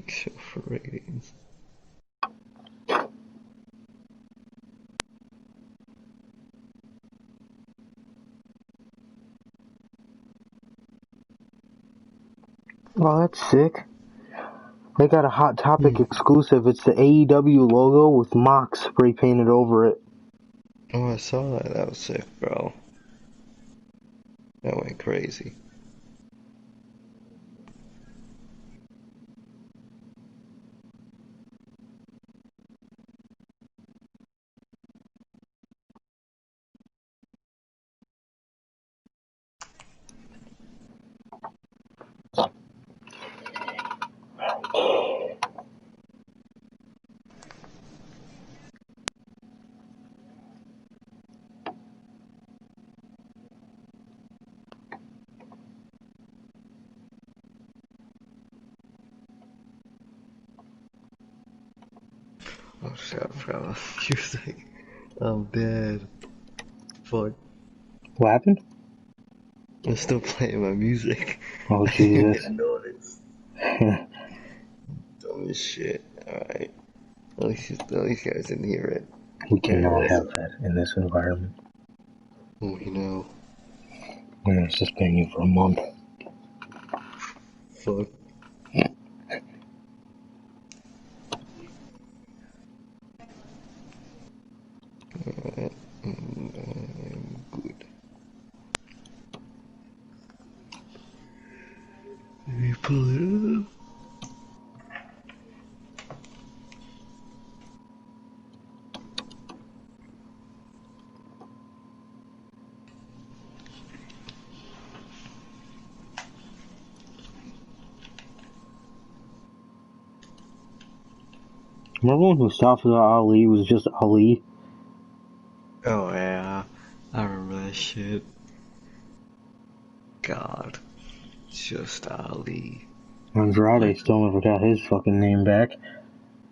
Show for ratings. Well, that's sick. They got a Hot Topic exclusive. It's the AEW logo with Mox spray painted over it. Oh, I saw that. That was sick, bro. That went crazy. Oh shit, bro. You think I'm dead. Fuck. What happened? I'm still playing my music. Oh, I didn't Jesus. even notice. Dumb as shit. Alright. At least you guys didn't hear it. We Here cannot it is. have that in this environment. Oh, you know. I'm gonna suspend you for a month. Fuck. Alright. I'm good. Let me pull it up. Remember when Mustafa Ali was just Ali? Oh yeah. I remember that shit. God. Just Ali. Andrade Like, still never got his fucking name back.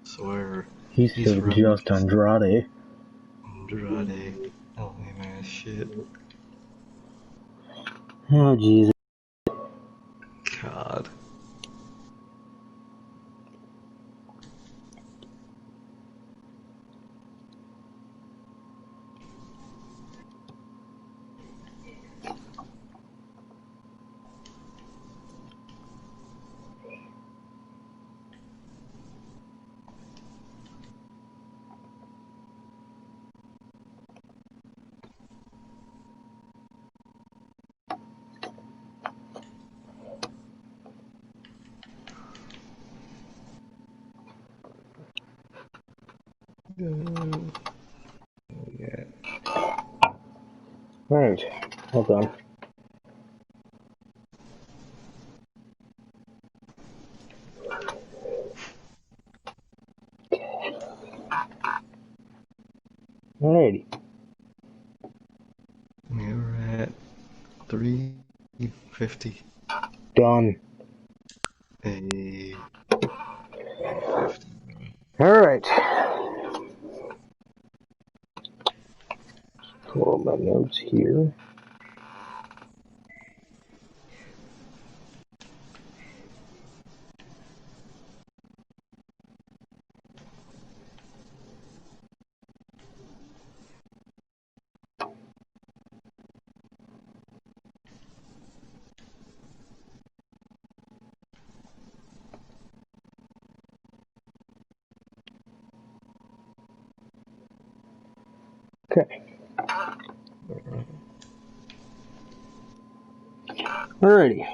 swear. He's He's still forever just just Andrade. Andrade. Oh man, shit. Oh, Jesus. God. Yeah. Alright, hold on. Alrighty. We're at 350. Done. A 350. Alright. Pull up my notes here. Okay. Alrighty.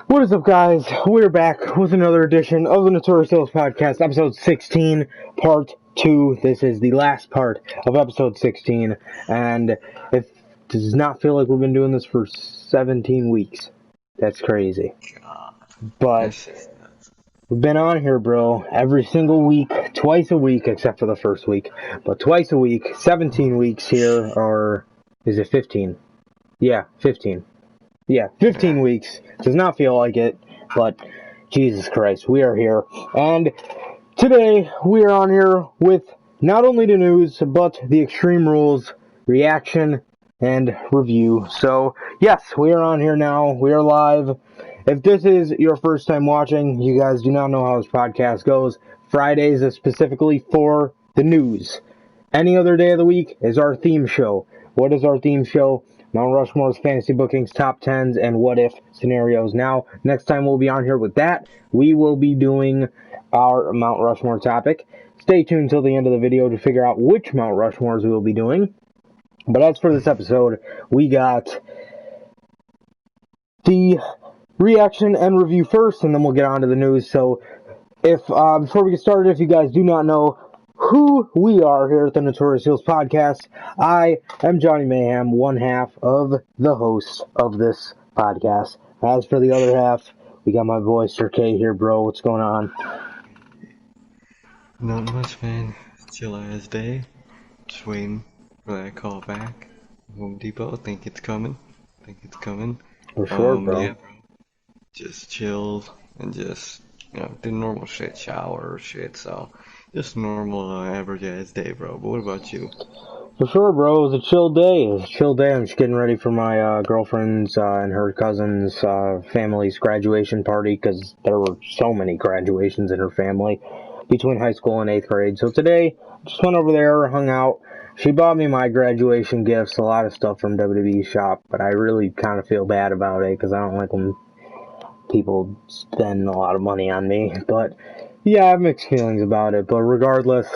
What is up, guys? We're back with another edition of the Notorious Podcast, episode 16, part 2. This is the last part of episode 16, and it does not feel like we've been doing this for 17 weeks. That's crazy. God. But That's just nuts. we've been on here, bro, every single week, twice a week, except for the first week, but twice a week, 17 weeks here, or is it 15? Yeah, 15. Yeah, 15 weeks. Does not feel like it, but Jesus Christ, we are here. And today, we are on here with not only the news, but the Extreme Rules reaction and review. So, yes, we are on here now. We are live. if this is your first time watching, you guys do not know how this podcast goes. Fridays is specifically for the news. Any other day of the week is our theme show. What is our theme show? Mount Rushmore's fantasy bookings, top 10s, and what if scenarios. Now, next time we'll be on here with that, we will be doing our Mount Rushmore topic. Stay tuned till the end of the video to figure out which Mount Rushmores we will be doing. But as for this episode, we got the reaction and review first, and then we'll get on to the news. So, before we get started, if you guys do not know who we are here at the Notorious podcast, I am Johnny Mayhem, one half of the host of this podcast. As for the other half, we got my boy Sir K here, bro. What's going on? Not much, man. Chill ass day. Just waiting for that call back. Home Depot. Think it's coming. For sure, bro. Yeah, bro. Just chilled and just, did normal shit, shower shit, so just normal average ass day, bro. But what about you? For sure, bro. It was a chill day. I'm just getting ready for my girlfriend's and her cousin's family's graduation party, because there were so many graduations in her family between high school and 8th grade. So today, just went over there, hung out. She bought me my graduation gifts, a lot of stuff from WWE's shop, but I really kind of feel bad about it because I don't like when people spend a lot of money on me. But yeah, I have mixed feelings about it. But regardless,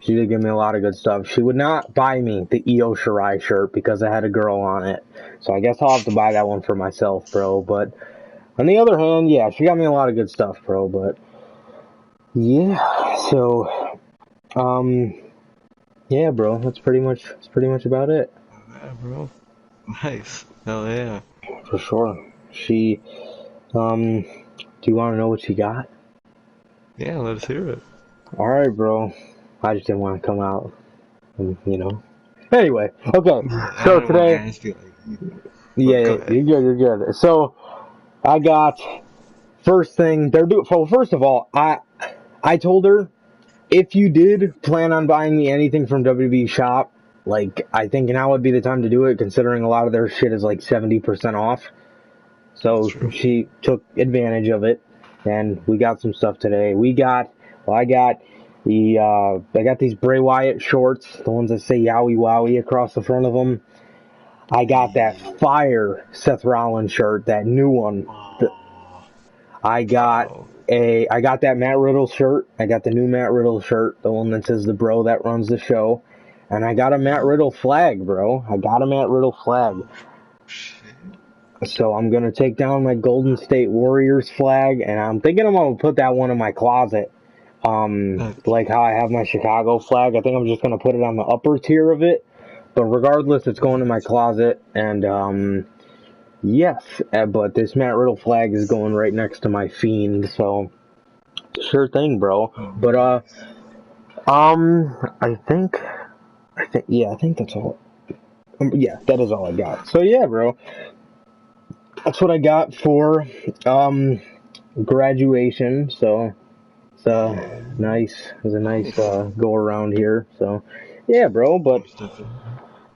she did give me a lot of good stuff. She would not buy me the Io Shirai shirt because it had a girl on it. So I guess I'll have to buy that one for myself, bro. But on the other hand, yeah, she got me a lot of good stuff, bro. But yeah, so yeah, bro, that's pretty much about it. Yeah, bro. Nice. Hell yeah. For sure. She, do you want to know what she got? Yeah, let us hear it. Alright, bro. I just didn't want to come out, and, Anyway, okay, so today, yeah, you're good. So, I got, first thing, first of all, I told her, if you did plan on buying me anything from WB Shop, I think now would be the time to do it, considering a lot of their shit is 70% off. So she took advantage of it, and we got some stuff today. I got these Bray Wyatt shorts, the ones that say Yowie Wowie across the front of them. I got that fire Seth Rollins shirt, that new one. I got that Matt Riddle shirt. I got the new Matt Riddle shirt, the one that says the bro that runs the show. And I got a Matt Riddle flag, bro. So I'm going to take down my Golden State Warriors flag, and I'm thinking I'm going to put that one in my closet. Like how I have my Chicago flag. I think I'm just going to put it on the upper tier of it. But regardless, it's going in my closet. And, yes, but this Matt Riddle flag is going right next to my Fiend, so sure thing, bro. But, I think that's all. Yeah, that is all I got. So yeah, bro. That's what I got for graduation. So it's it was a nice go around here. So yeah, bro. But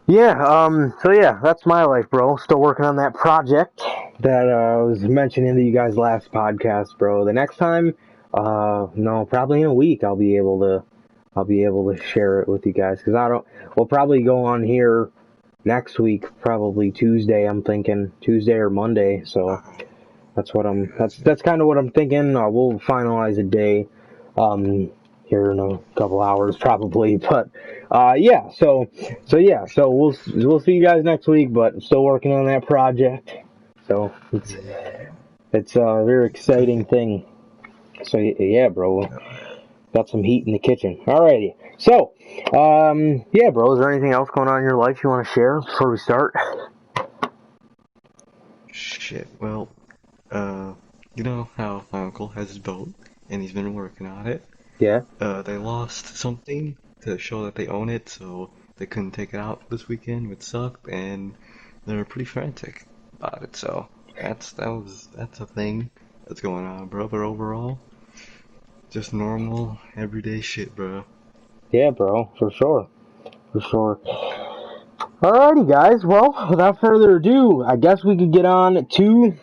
yeah, so yeah, that's my life, bro. Still working on that project that I was mentioning to you guys last podcast, bro. The next time, no, probably in a week, I'll be able to share it with you guys, because we'll probably go on here next week, probably Tuesday. I'm thinking Tuesday or Monday. So that's kind of what I'm thinking. We'll finalize a day, here in a couple hours probably. But, yeah, so we'll see you guys next week, but still working on that project. So it's a very exciting thing. So yeah, bro. Got some heat in the kitchen. Alrighty. So, yeah, bro, is there anything else going on in your life you want to share before we start? Shit, well, you know how my uncle has his boat, and he's been working on it? Yeah. They lost something to show that they own it, so they couldn't take it out this weekend, which sucked, and they're pretty frantic about it, so that's a thing that's going on, bro, but overall, just normal, everyday shit, bro. Yeah, bro, for sure. Alrighty, guys. Well, without further ado, I guess we could get on to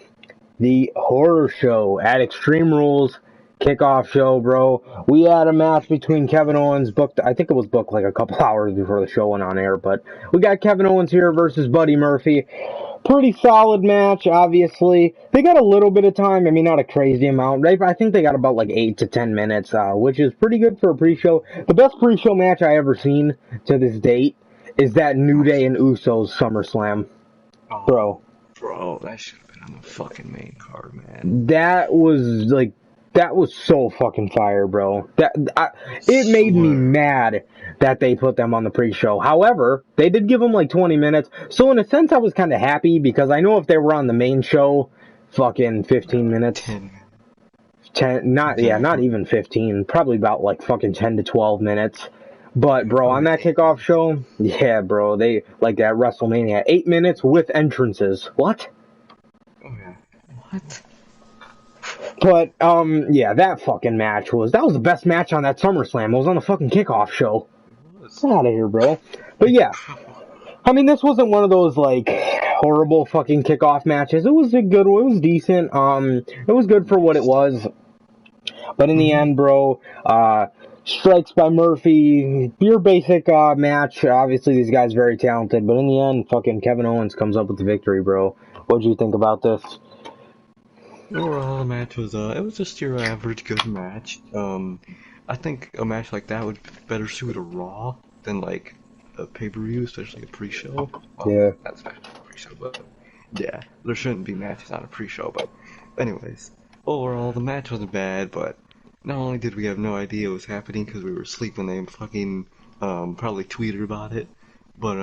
the horror show at Extreme Rules kickoff show, bro. We had a match between Kevin Owens, booked, I think it was booked like a couple hours before the show went on air, but we got Kevin Owens here versus Buddy Murphy. Pretty solid match, obviously. They got a little bit of time. I mean, not a crazy amount. I think they got about like 8 to 10 minutes, which is pretty good for a pre-show. The best pre-show match I ever seen to this date is that New Day and Usos SummerSlam. Oh, bro, that should have been on the fucking main card, man. That was so fucking fire, bro. It made me mad that they put them on the pre-show. However, they did give them like 20 minutes. So in a sense, I was kind of happy because I know if they were on the main show, fucking 15 minutes. 10, not even 15. Probably about like fucking 10 to 12 minutes. But bro, on that kickoff show, yeah, bro, they like that WrestleMania 8 minutes with entrances. What? Oh yeah. What? But, yeah, that fucking match was the best match on that SummerSlam. It was on the fucking kickoff show. Get out of here, bro. But yeah, I mean, this wasn't one of those, like, horrible fucking kickoff matches. It was a good one. It was decent. It was good for what it was. But in the end, bro, strikes by Murphy, your basic, match. Obviously, these guys very talented. But in the end, fucking Kevin Owens comes up with the victory, bro. What'd you think about this? Overall, the match was it was just your average good match. I think a match like that would better suit a Raw than like a pay-per-view, especially a pre-show. Well, Yeah. not especially a pre-show, but yeah, there shouldn't be matches on a pre-show. But anyways, overall, the match wasn't bad. But not only did we have no idea what was happening because we were asleep when they fucking probably tweeted about it, but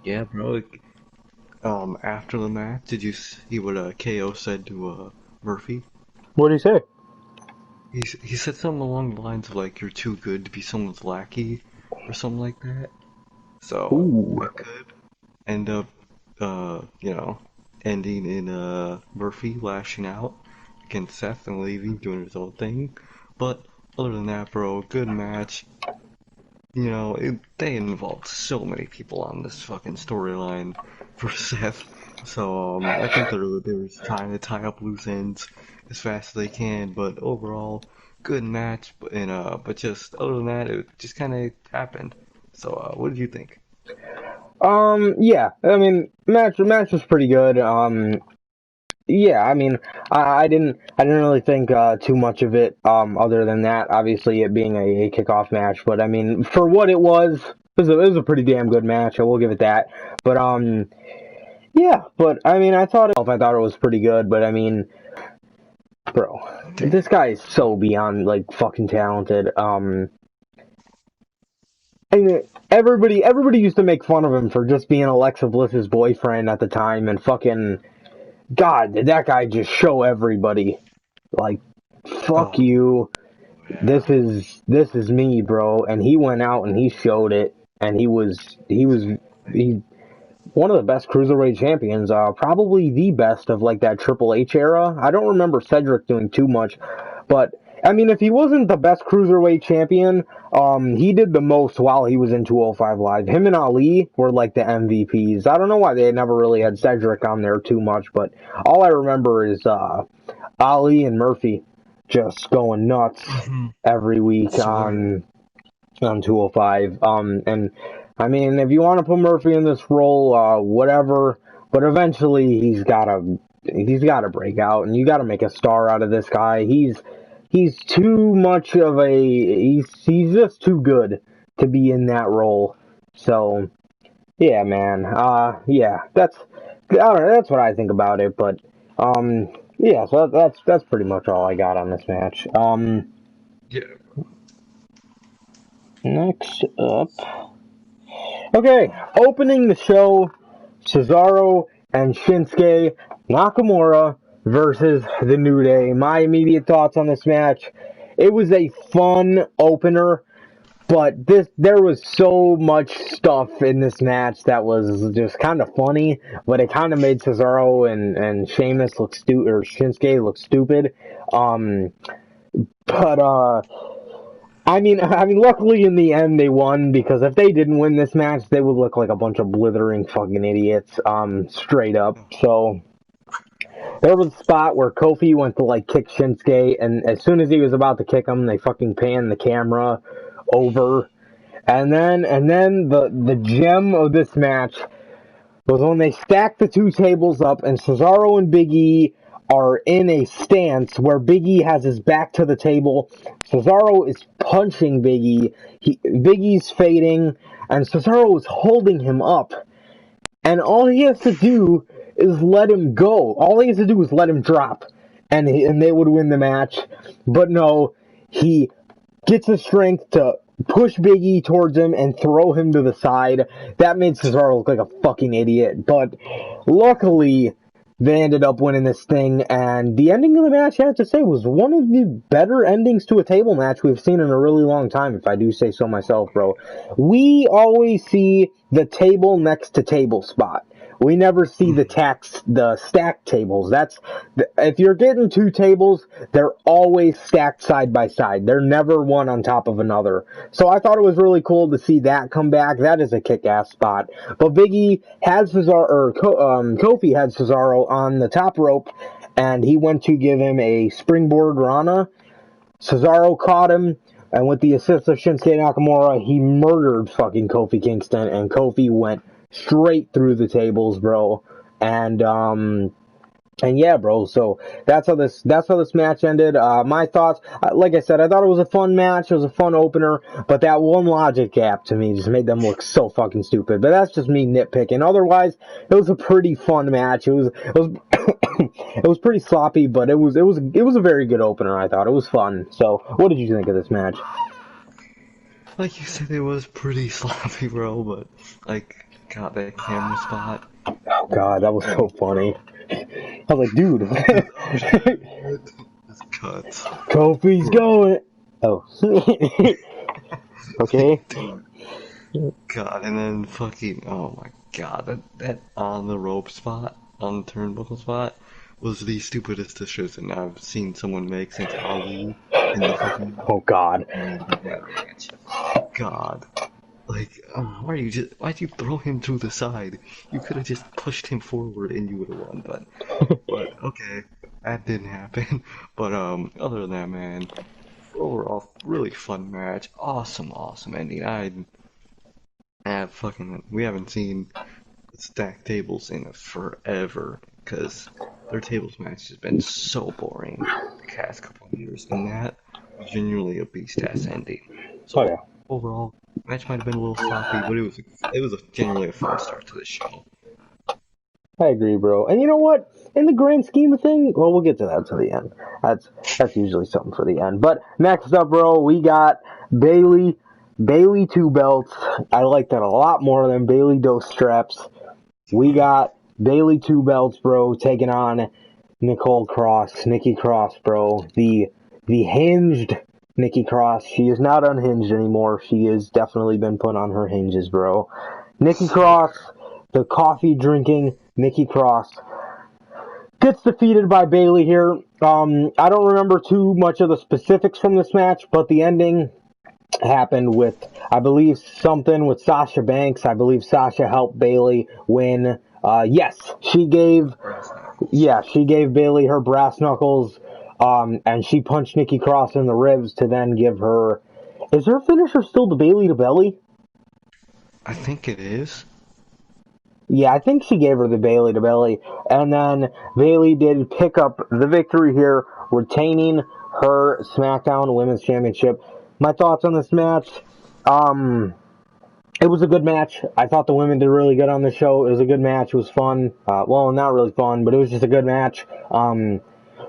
yeah, bro. After the match, did you see what KO said to Murphy? What did he say? He said something along the lines of like you're too good to be someone's lackey or something like that. So Ooh. that could end up ending in Murphy lashing out against Seth and leaving, doing his own thing. But other than that, bro, good match. They involved so many people on this fucking storyline for Seth. So, I think they were trying to tie up loose ends as fast as they can, but overall, good match, but just, other than that, it just kinda happened. So, what did you think? Yeah, I mean, match was pretty good. Yeah, I mean, I didn't really think too much of it. Other than that, obviously it being a kickoff match, but I mean, for what it was, it was a pretty damn good match. I will give it that. But yeah, but I mean, I thought it was pretty good. But I mean, bro, this guy is so beyond like fucking talented. And everybody used to make fun of him for just being Alexa Bliss's boyfriend at the time, and fucking. God, did that guy just show everybody, like, fuck you, this is me, bro, and he went out and he showed it, and he one of the best cruiserweight champions, probably the best of, like, that Triple H era. I don't remember Cedric doing too much, but, I mean, if he wasn't the best cruiserweight champion, he did the most while he was in 205 Live. Him and Ali were like the MVPs. I don't know why they never really had Cedric on there too much, but all I remember is Ali and Murphy just going nuts every week on 205. And I mean, if you want to put Murphy in this role, whatever, but eventually he's gotta break out, and you gotta make a star out of this guy. He's too much of he's just too good to be in that role. So, yeah, man. Yeah, that's what I think about it. But, yeah. So that's pretty much all I got on this match. Yeah. Next up, okay, opening the show, Cesaro and Shinsuke Nakamura versus the New Day. My immediate thoughts on this match: it was a fun opener, but there was so much stuff in this match that was just kind of funny, but it kind of made Cesaro and Sheamus look stupid, or Shinsuke look stupid. But I mean, luckily in the end they won, because if they didn't win this match, they would look like a bunch of blithering fucking idiots, straight up. So, there was a spot where Kofi went to like kick Shinsuke, and as soon as he was about to kick him, they fucking panned the camera over. And then the gem of this match was when they stacked the two tables up, and Cesaro and Big E are in a stance where Big E has his back to the table. Cesaro is punching Big E. Big E's fading, and Cesaro is holding him up. And all he has to do is let him go. All he has to do is let him drop, and they would win the match. But no, he gets the strength to push Big E towards him and throw him to the side. That made Cesaro look like a fucking idiot. But luckily, they ended up winning this thing, and the ending of the match, I have to say, was one of the better endings to a table match we've seen in a really long time, if I do say so myself, bro. We always see the table next to table spot. We never see the stacked tables. If you're getting two tables, they're always stacked side by side. They're never one on top of another. So I thought it was really cool to see that come back. That is a kick-ass spot. But Big E had Kofi had Cesaro on the top rope, and he went to give him a springboard Rana. Cesaro caught him, and with the assist of Shinsuke Nakamura, he murdered fucking Kofi Kingston, and Kofi went straight through the tables, bro. And yeah, bro. So that's how this match ended. My thoughts, like I said, I thought it was a fun match. It was a fun opener, but that one logic gap to me just made them look so fucking stupid. But that's just me nitpicking. Otherwise, it was a pretty fun match. It was it was pretty sloppy, but it was a very good opener. I thought it was fun. So, what did you think of this match? Like you said, it was pretty sloppy, bro, but, like, God, that camera spot. Oh god, that was so funny. I was like, dude. It's cuts. Kofi's going. Oh. Okay. God, and then fucking, oh my God, that on the rope spot, on the turnbuckle spot, was the stupidest decision I've seen someone make since Ali in the fucking Oh god. match. God. Like, why'd you throw him to the side? You could have just pushed him forward and you would have won, but okay, that didn't happen. But, other than that, man, overall, really fun match. Awesome ending. We haven't seen stacked tables in forever, because their tables match has been so boring the past couple of years, and that was genuinely a beast-ass ending. Oh So, yeah. overall, match might have been a little sloppy, but it was genuinely a fun start to the show. I agree, bro. And you know what? In the grand scheme of things, well, we'll get to that to the end. That's usually something for the end. But next up, bro, we got Bayley 2 belts. I like that a lot more than Bayley Dose straps. We got Bayley 2 belts, bro, taking on Nikki Cross, bro. The hinged Nikki Cross. She is not unhinged anymore. She has definitely been put on her hinges, bro. Nikki Cross, the coffee drinking Nikki Cross, gets defeated by Bayley here. I don't remember too much of the specifics from this match, but the ending happened with, I believe, something with Sasha Banks. I believe Sasha helped Bayley win. Yes, she gave Bayley her brass knuckles, and she punched Nikki Cross in the ribs to then give her. Is her finisher still the Bayley to belly? I think it is. Yeah, I think she gave her the Bayley to belly, and then Bayley did pick up the victory here, retaining her SmackDown Women's Championship. My thoughts on this match, it was a good match. I thought the women did really good on the show. It was a good match. It was fun. Well, not really fun, but it was just a good match.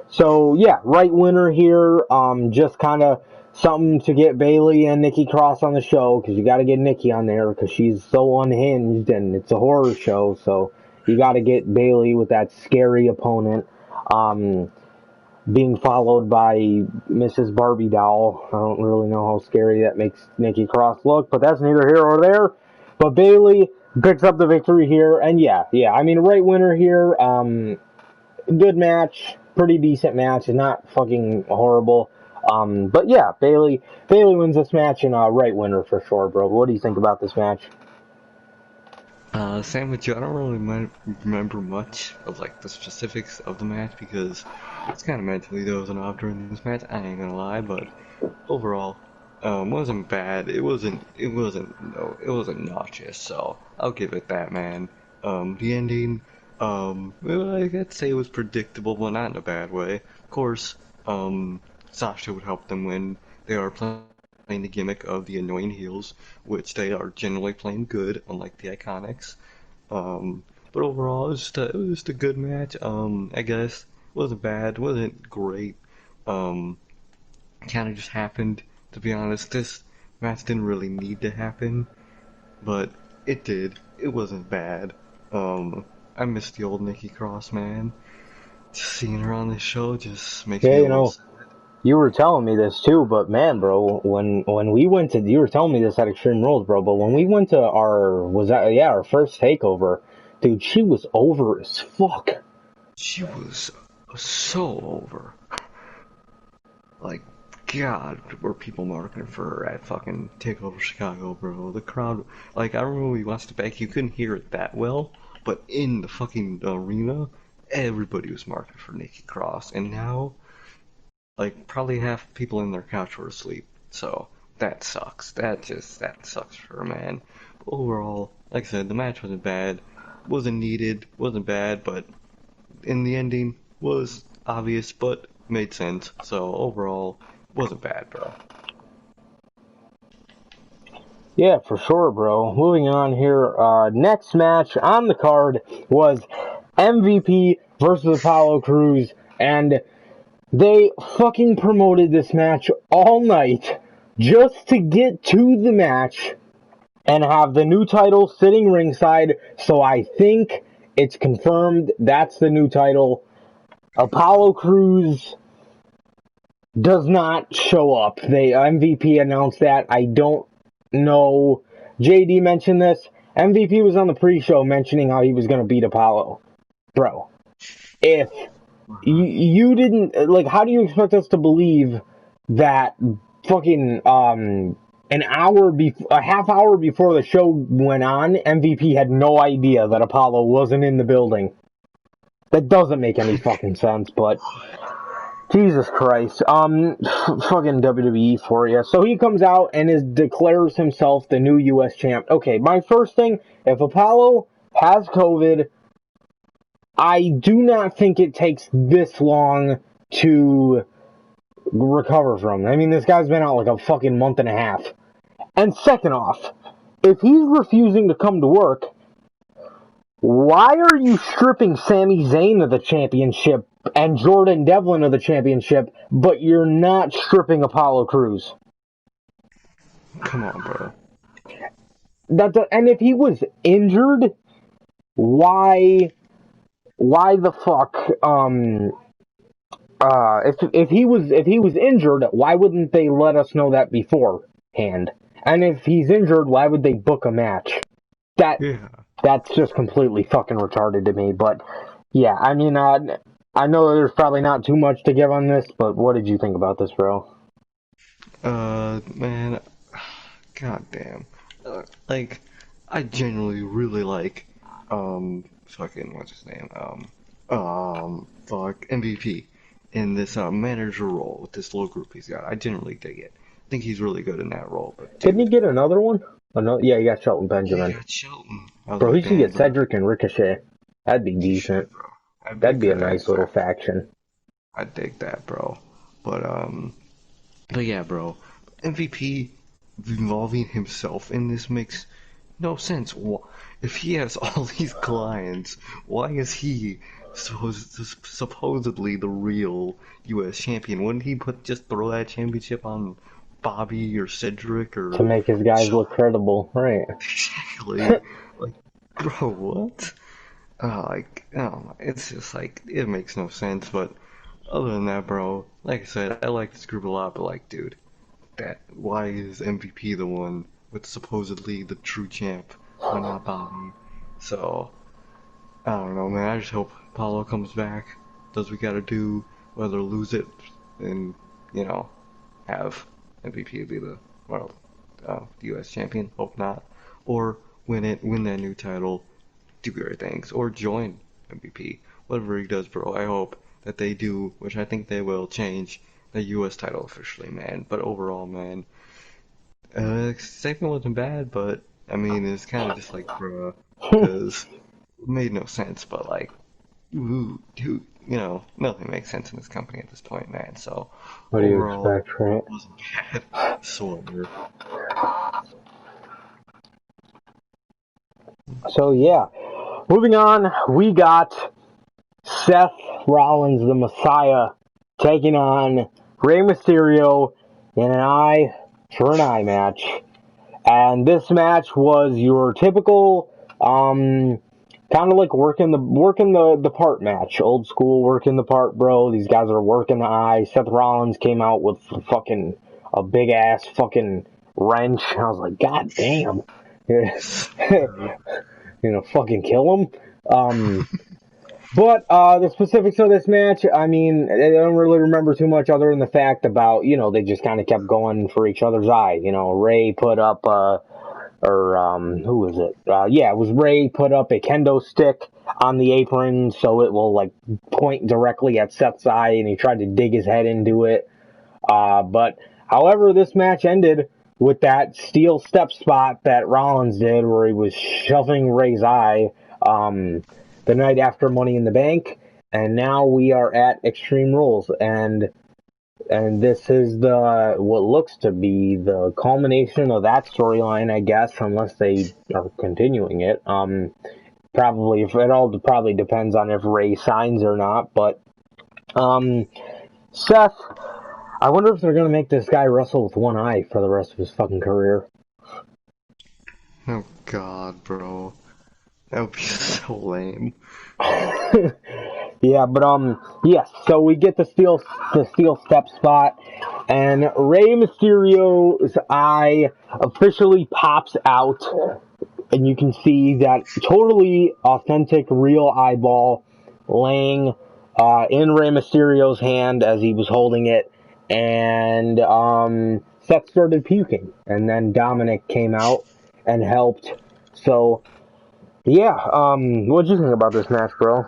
So yeah, right winner here. Just kind of something to get Bayley and Nikki Cross on the show, because you got to get Nikki on there because she's so unhinged and it's a horror show. So you got to get Bayley with that scary opponent. Being followed by Mrs. Barbie Doll. I don't really know how scary that makes Nikki Cross look, but that's neither here or there. But Bayley picks up the victory here, and yeah, I mean, right winner here. Good match, pretty decent match, not fucking horrible. But yeah, Bayley wins this match, and right winner for sure, bro. What do you think about this match? Same with you. I don't really remember much of like the specifics of the match because it's kind of mentally dozing off during this match. I ain't gonna lie, but overall, wasn't bad. It wasn't nauseous. So I'll give it that, man. The ending, well, I'd say it was predictable, but not in a bad way. Of course, Sasha would help them win. They are playing the gimmick of the annoying heels, which they are generally playing good, unlike the Iconics. But overall, it was just a good match. I guess wasn't bad, wasn't great. Um, Kind of just happened. To be honest, this match didn't really need to happen, but it did. It wasn't bad. I miss the old Nikki Cross, man. Just seeing her on this show just makes Yeah, me a little sad. you were telling me this too, but man, bro, when we went to, you were telling me this at Extreme Rules, bro, but when we went to our first takeover, dude, she was over as fuck. She was so over. Like, God, were people marking for her at fucking Takeover Chicago, bro? The crowd, like, I remember when we watched it back, you couldn't hear it that well, but in the fucking arena, everybody was marking for Nikki Cross, and now, like, probably half the people in their couch were asleep. So, that sucks. That sucks for her, man. But overall, like I said, the match wasn't bad, wasn't needed, wasn't bad, but in the ending was obvious, but made sense. So overall, wasn't bad, bro. Yeah, for sure, bro. Moving on here, next match on the card was MVP versus Apollo Crews, and they fucking promoted this match all night just to get to the match and have the new title sitting ringside. So I think it's confirmed that's the new title. Apollo Crews does not show up. They MVP announced that. I don't know. JD mentioned this. MVP was on the pre-show mentioning how he was going to beat Apollo. Bro, if you didn't, like, how do you expect us to believe that fucking a half hour before the show went on, MVP had no idea that Apollo wasn't in the building? That doesn't make any fucking sense, but Jesus Christ. Fucking WWE for you. So he comes out and declares himself the new US champ. Okay, my first thing, if Apollo has COVID, I do not think it takes this long to recover from. I mean, this guy's been out like a fucking month and a half. And second off, if he's refusing to come to work, why are you stripping Sami Zayn of the championship and Jordan Devlin of the championship, but you're not stripping Apollo Crews? Come on, bro. And if he was injured, why the fuck if he was injured, why wouldn't they let us know that beforehand? And if he's injured, why would they book a match? Yeah. That's just completely fucking retarded to me. But yeah, I mean, I know there's probably not too much to give on this, but what did you think about this, bro? Man, goddamn. Like, I genuinely really like, fucking, what's his name? Fuck, MVP in this, manager role with this little group he's got. I generally dig it. I think he's really good in that role, but Didn't he dude. get another one? Yeah, he got Shelton Yeah, he Benjamin. got Shelton. I was Bro, he like, should damn, get bro. Cedric and Ricochet. That'd be He should, decent. bro. That'd be a That'd be a good nice ass little faction. faction. I dig that, bro. But but yeah, bro. MVP involving himself in this makes no sense. If he has all these clients, why is he supposedly the real U.S. champion? Wouldn't he just throw that championship on Bobby or Cedric To or make his guys look credible, right? exactly? Like, bro, what? Oh, it's just like it makes no sense. But other than that, bro, like I said, I like this group a lot. But like, dude, that why is MVP the one with supposedly the true champ? Why not Bobby? So I don't know, man. I just hope Paulo comes back, does what we gotta do, whether lose it and you know have MVP be the world, the U.S. champion. Hope not, or win that new title, do great things, or join MVP. Whatever he does, bro, I hope that they do, which I think they will, change the U.S. title officially, man. But overall, man, second wasn't bad, but I mean, it's kind of just like, bruh, because it made no sense. But like, who, nothing makes sense in this company at this point, man. So What do you overall, expect, right? it wasn't bad. Sort So yeah, moving on, we got Seth Rollins, the Messiah, taking on Rey Mysterio in an eye for an eye match. And this match was your typical, kind of like working the part match, old school working the part, bro. These guys are working the eye. Seth Rollins came out with fucking a big ass fucking wrench. I was like, God damn, fucking kill him. But the specifics of this match, I mean, I don't really remember too much other than the fact about, they just kind of kept going for each other's eye. Ray put up, who was it? Yeah, it was Ray put up a kendo stick on the apron so it will, like, point directly at Seth's eye, and he tried to dig his head into it. But, however, this match ended with that steel step spot that Rollins did where he was shoving Ray's eye. The night after Money in the Bank, and now we are at Extreme Rules, and this is what looks to be the culmination of that storyline, I guess, unless they are continuing it. Probably, if it all probably depends on if Ray signs or not. But Seth, I wonder if they're gonna make this guy wrestle with one eye for the rest of his fucking career. Oh God, bro, that would be so lame. Yeah, but yes. So we get the steel step spot, and Rey Mysterio's eye officially pops out, and you can see that totally authentic, real eyeball laying in Rey Mysterio's hand as he was holding it, and Seth started puking, and then Dominic came out and helped. So yeah, what'd you think about this match, bro?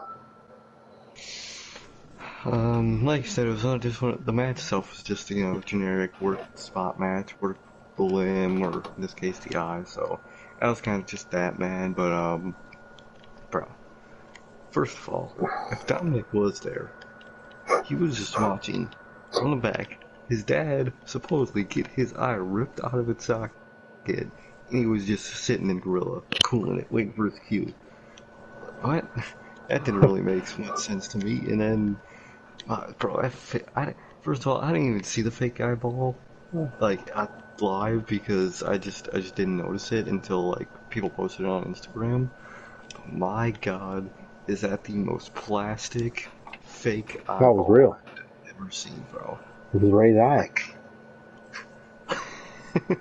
Like I said, it was not just the match itself was just generic work spot match, work the limb, or in this case the eye. So that was kind of just that, man. But bro, first of all, if Dominic was there, he was just watching from the back. His dad supposedly get his eye ripped out of its socket, and he was just sitting in gorilla, cooling it, waiting for his cue. What? That didn't really make much sense to me. And then bro, first of all, I didn't even see the fake eyeball like live because I just didn't notice it until like people posted it on Instagram. My God, is that the most plastic fake No, it was eyeball real. I've ever seen, bro? It was Ray's eye. Like,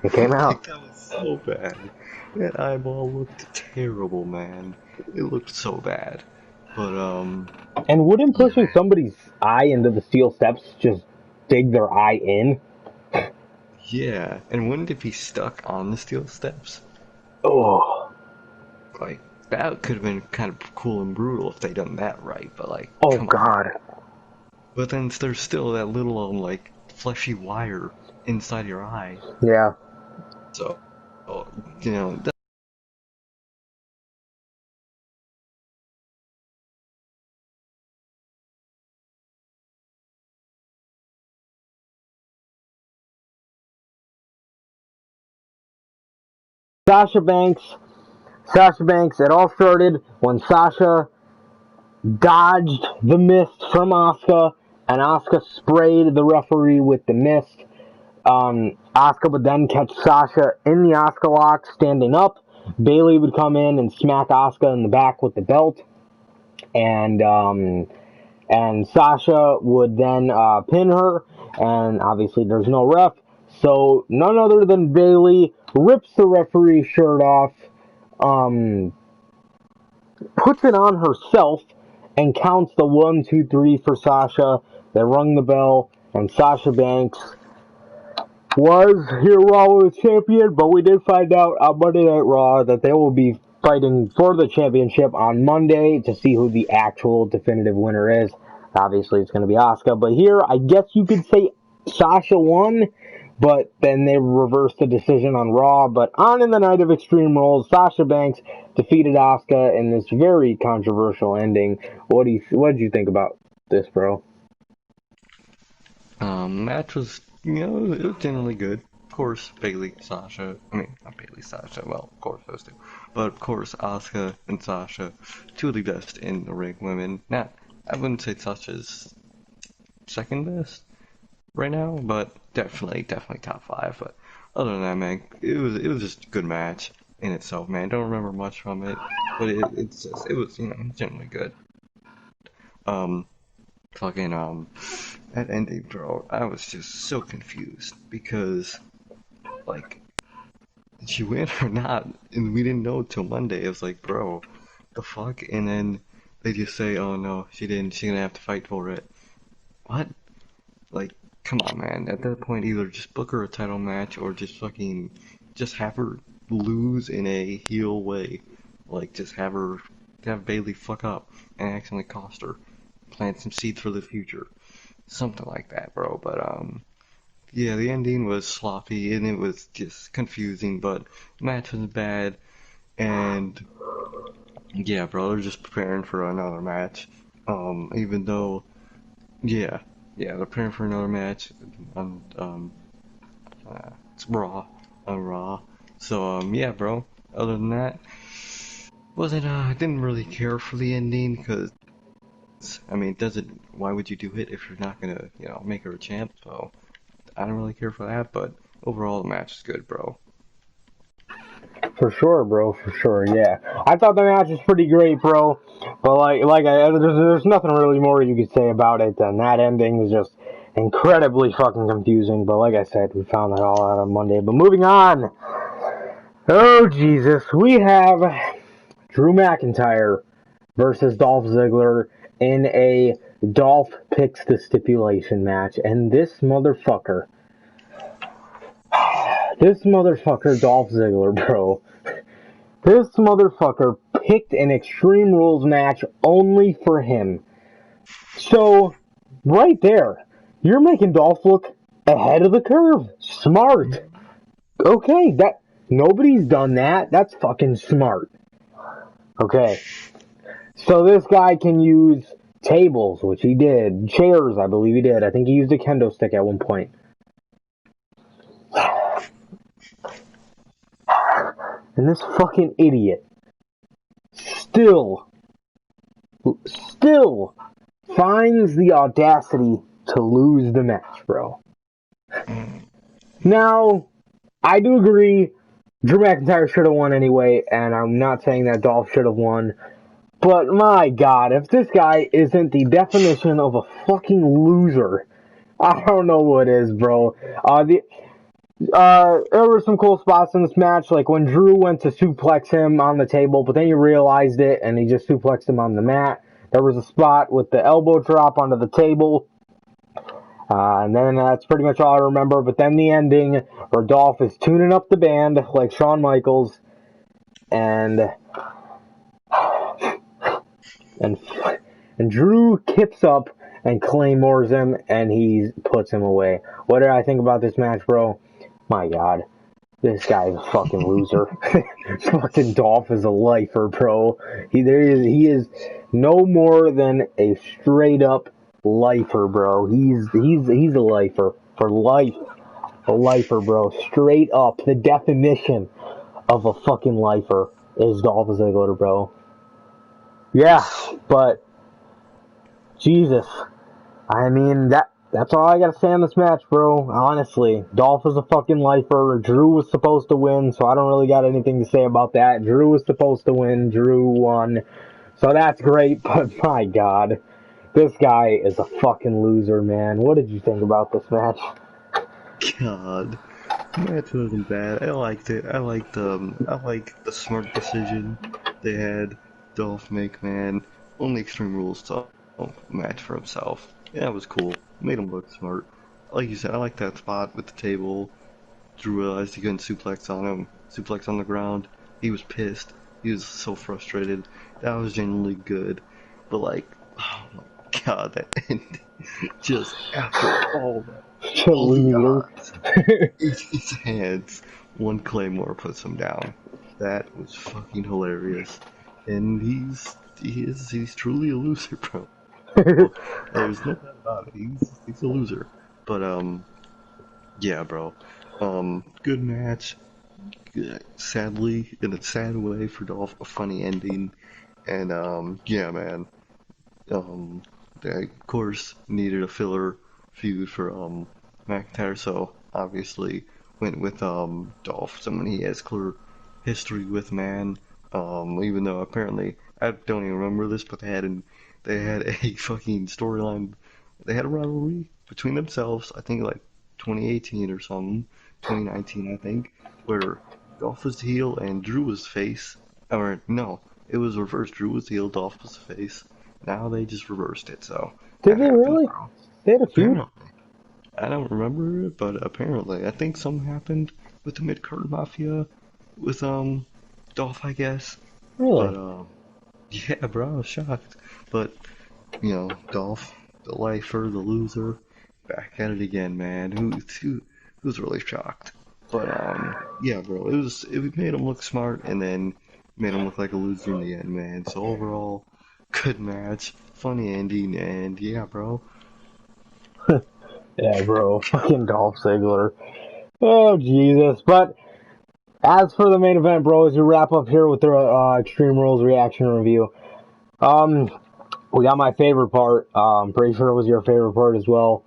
It came like out. that was so bad. That eyeball looked terrible, man. It looked so bad. But And wouldn't yeah, pushing somebody's eye into the steel steps just dig their eye in? yeah. And wouldn't it be stuck on the steel steps? Oh, Like, that could have been kind of cool and brutal if they done that right, but like, oh come on. God. But then there's still that little, like, fleshy wire inside your eye. Yeah. So, oh, you know, Sasha Banks. Sasha Banks. It all started when Sasha dodged the mist from Asuka, and Asuka sprayed the referee with the mist. Asuka would then catch Sasha in the Asuka lock, standing up. Bayley would come in and smack Asuka in the back with the belt, and Sasha would then pin her, and obviously there's no ref, so none other than Bayley rips the referee's shirt off, um, puts it on herself, and counts the 1, 2, 3 for Sasha. They rung the bell, and Sasha Banks was here Raw was champion, but we did find out on Monday Night Raw that they will be fighting for the championship on Monday to see who the actual definitive winner is. Obviously, it's going to be Asuka, but here, I guess you could say Sasha won, but then they reversed the decision on Raw. But on in the night of Extreme Rules, Sasha Banks defeated Asuka in this very controversial ending. What did you think about this, bro? Match was, it was generally good. Of course, Bailey, Sasha, I mean, not Bailey, Sasha, well, of course, those two. But of course, Asuka and Sasha, two of the best in the ring women. Now, I wouldn't say Sasha's second best right now, but definitely top five. But other than that, man, it was just a good match in itself, man. Don't remember much from it, but it was, generally good. Um, fucking, that ending, bro, I was just so confused because, like, did she win or not? And we didn't know till Monday. It was like, bro, the fuck? And then they just say, oh no, she didn't. She's gonna have to fight for it. What? Like, come on, man. At that point, either just book her a title match or just have her lose in a heel way. Like, just have Bailey fuck up and accidentally cost her. Plant some seeds for the future. Something like that, bro. But, yeah, the ending was sloppy and it was just confusing, but the match was bad. And, yeah, bro, they're just preparing for another match. Even though, yeah, yeah, they're preparing for another match on, it's Raw, on Raw. So, yeah, bro, other than that, I didn't really care for the ending, because, I mean, why would you do it if you're not gonna, make her a champ? So, I don't really care for that, but overall, the match is good, bro. For sure, bro. For sure, yeah. I thought the match was pretty great, bro. But there's nothing really more you could say about it than that ending was just incredibly fucking confusing. But like I said, we found that all out on Monday. But moving on. Oh Jesus, we have Drew McIntyre versus Dolph Ziggler in a Dolph picks the stipulation match, and this motherfucker, Dolph Ziggler, bro. This motherfucker picked an Extreme Rules match only for him. So, right there, you're making Dolph look ahead of the curve. Smart. Okay, nobody's done that. That's fucking smart. Okay. So this guy can use tables, which he did. Chairs, I believe he did. I think he used a kendo stick at one point. And this fucking idiot still still finds the audacity to lose the match, bro. Now, I do agree Drew McIntyre should have won anyway, and I'm not saying that Dolph should have won. But my god, if this guy isn't the definition of a fucking loser, I don't know what is, bro. There were some cool spots in this match, like when Drew went to suplex him on the table, but then he realized it and he just suplexed him on the mat. There was a spot with the elbow drop onto the table, and then that's pretty much all I remember. But then the ending, where Dolph is tuning up the band like Shawn Michaels, and and and Drew kips up and claymores him, and he puts him away. What did I think about this match, bro? My God, this guy's a fucking loser. Fucking Dolph is a lifer, bro. He is no more than a straight up lifer, bro. He's a lifer for life. A lifer, bro. Straight up, the definition of a fucking lifer is Dolph Ziggler, bro. Yeah, but Jesus, I mean that's all I gotta say on this match, bro. Honestly, Dolph is a fucking lifer. Drew was supposed to win, so I don't really got anything to say about that. Drew was supposed to win. Drew won, so that's great. But my God, this guy is a fucking loser, man. What did you think about this match? God, match wasn't bad. I liked it. I like the smart decision they had Dolph make, man. Only Extreme Rules to match for himself. Yeah, it was cool. Made him look smart. Like you said, I like that spot with the table. Drew realized he couldn't suplex on the ground. He was pissed. He was so frustrated. That was genuinely good. But like, oh my god, that ending. Just after You all the loser. odds in his hands, one Claymore puts him down. That was fucking hilarious. And he's truly a loser, bro. There's no doubt about it. He's a loser. But yeah, bro. Good match. Sadly, in a sad way for Dolph, a funny ending. And yeah, man. Um, they of course needed a filler feud for McIntyre, so obviously went with Dolph, someone he has clear history with, man. Even though apparently I don't even remember this, but they had a fucking storyline. They had a rivalry between themselves. I think like 2018 or something, 2019 I think, where Dolph was the heel and Drew was face. Or no, it was reversed. Drew was the heel, Dolph was the face. Now they just reversed it, so Did that they happened, really? bro. They had a feud? Apparently. I don't remember it, but apparently. I think something happened with the Mid-Card Mafia with, Dolph, I guess. But, Really? yeah, bro, I was shocked. But, Dolph, the lifer, the loser, back at it again, man. Who's really shocked? But, yeah, bro, it made him look smart and then made him look like a loser in the end, man. So overall, good match, funny ending, and yeah, bro. Yeah, bro. Fucking Dolph Ziggler. Oh, Jesus. But as for the main event, bro, as we wrap up here with the Extreme Rules reaction review, um, we got my favorite part. I'm pretty sure it was your favorite part as well.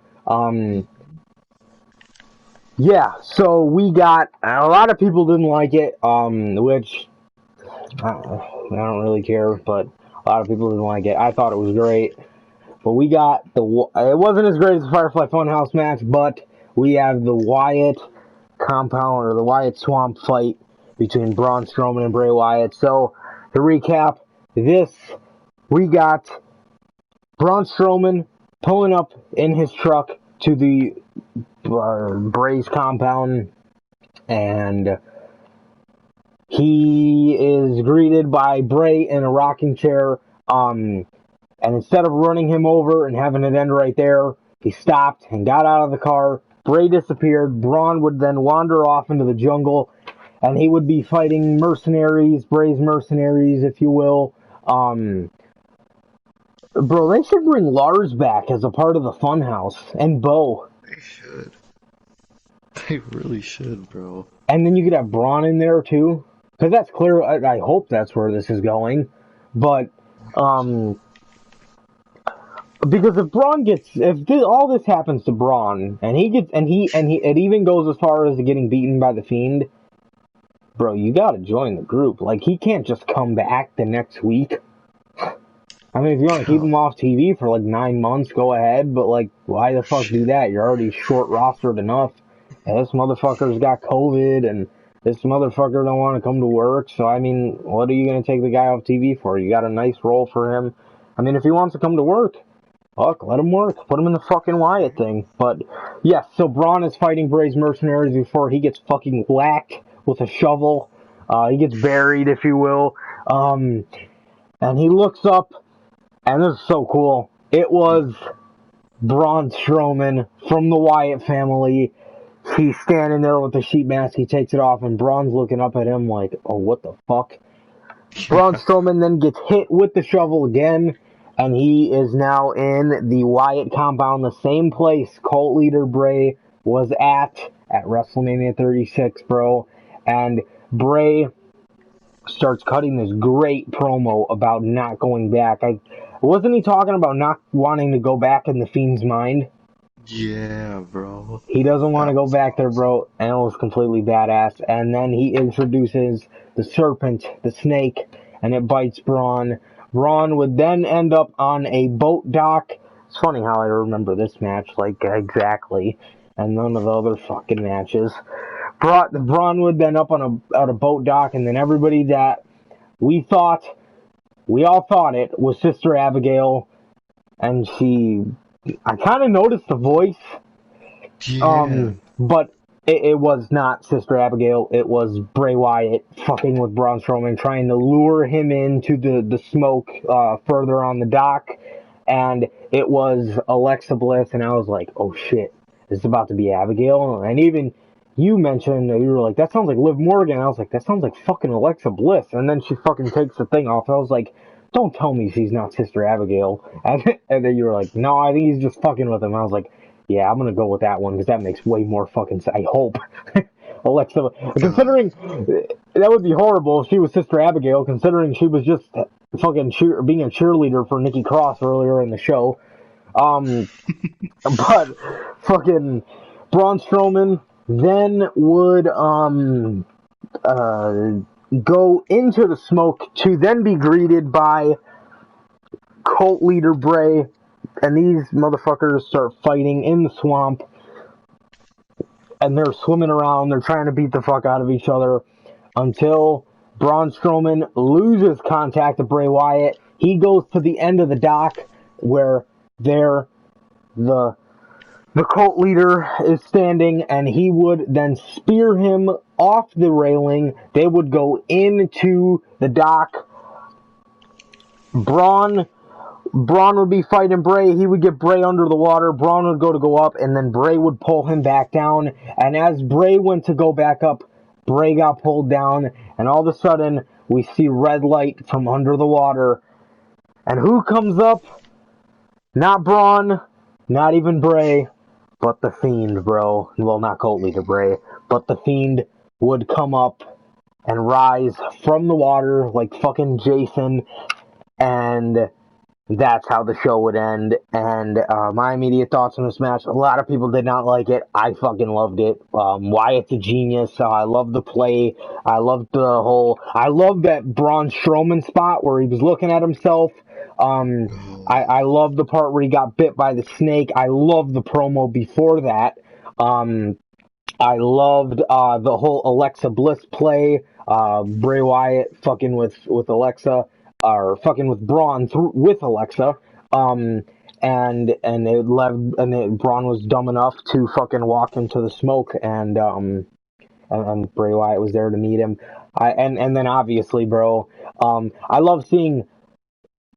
Yeah, so we got, a lot of people didn't like it, which I don't really care, but a lot of people didn't like it. I thought it was great. But we got it wasn't as great as the Firefly Funhouse match, but we have the Wyatt compound or the Wyatt Swamp fight between Braun Strowman and Bray Wyatt. So to recap, this we got Braun Strowman pulling up in his truck to the Bray's compound, and he is greeted by Bray in a rocking chair. And instead of running him over and having it end right there, he stopped and got out of the car. Bray disappeared. Braun would then wander off into the jungle, and he would be fighting mercenaries, Bray's mercenaries, if you will. Bro, they should bring Lars back as a part of the Funhouse, and Bo. They should. They really should, bro. And then you could have Braun in there, too. Because that's clear. I hope that's where this is going. But, because if Braun all this happens to Braun, and it even goes as far as getting beaten by the Fiend, bro, you gotta join the group. Like, he can't just come back the next week. I mean, if you want to keep him off TV for like 9 months, go ahead, but like, why the fuck do that? You're already short rostered enough. And this motherfucker's got COVID, and this motherfucker don't want to come to work, so I mean, what are you gonna take the guy off TV for? You got a nice role for him. I mean, if he wants to come to work, fuck, let him work. Put him in the fucking Wyatt thing. But, yes, so Braun is fighting Bray's mercenaries before he gets fucking whacked with a shovel. He gets buried, if you will. And he looks up, and this is so cool. It was Braun Strowman from the Wyatt family. He's standing there with the sheet mask. He takes it off, and Braun's looking up at him like, oh, what the fuck? Braun Strowman then gets hit with the shovel again, and he is now in the Wyatt compound, the same place cult leader Bray was at WrestleMania 36, bro. And Bray starts cutting this great promo about not going back. Wasn't he talking about not wanting to go back in the Fiend's mind? Yeah, bro. He doesn't want to That go was back there, awesome. bro, and it was completely badass. And then he introduces the serpent, the snake, and it bites Braun. Braun would then end up on a boat dock. It's funny how I remember this match, like, exactly, and none of the other fucking matches. Braun would then up on a boat dock, and then everybody that we all thought it was Sister Abigail, and I kind of noticed the voice. Yeah. But it was not Sister Abigail. It was Bray Wyatt fucking with Braun Strowman, trying to lure him into the smoke further on the dock. And it was Alexa Bliss, and I was like, oh shit, this is about to be Abigail. And even you mentioned, you were like, that sounds like Liv Morgan. I was like, that sounds like fucking Alexa Bliss. And then she fucking takes the thing off. I was like, don't tell me she's not Sister Abigail. And then you were like, no, I think he's just fucking with him. I was like, yeah, I'm gonna go with that one because that makes way more fucking sense. I hope. Alexa, God. considering that would be horrible if she was Sister Abigail, considering she was just fucking being a cheerleader for Nikki Cross earlier in the show. Um, but fucking Braun Strowman then would uh, go into the smoke to then be greeted by cult leader Bray, and these motherfuckers start fighting in the swamp, and they're swimming around, they're trying to beat the fuck out of each other until Braun Strowman loses contact with Bray Wyatt. He goes to the end of the dock where they're the cult leader is standing, and he would then spear him off the railing. They would go into the dock. Braun would be fighting Bray. He would get Bray under the water. Braun would go up, and then Bray would pull him back down. And as Bray went to go back up, Bray got pulled down, and all of a sudden we see red light from under the water. And who comes up? Not Braun, not even Bray, but the Fiend, bro. Well, not Cult Leader Bray, but the Fiend would come up and rise from the water like fucking Jason, and that's how the show would end. And my immediate thoughts on this match: a lot of people did not like it. I fucking loved it. Wyatt's a genius. I love the play. I loved the whole. I love that Braun Strowman spot where he was looking at himself. Um, Oh, I love the part where he got bit by the snake. I love the promo before that. Um, I loved the whole Alexa Bliss play. Bray Wyatt fucking with Alexa, or fucking with Braun with Alexa. Um, Braun was dumb enough to fucking walk into the smoke, and Bray Wyatt was there to meet him. And then obviously, bro, I love seeing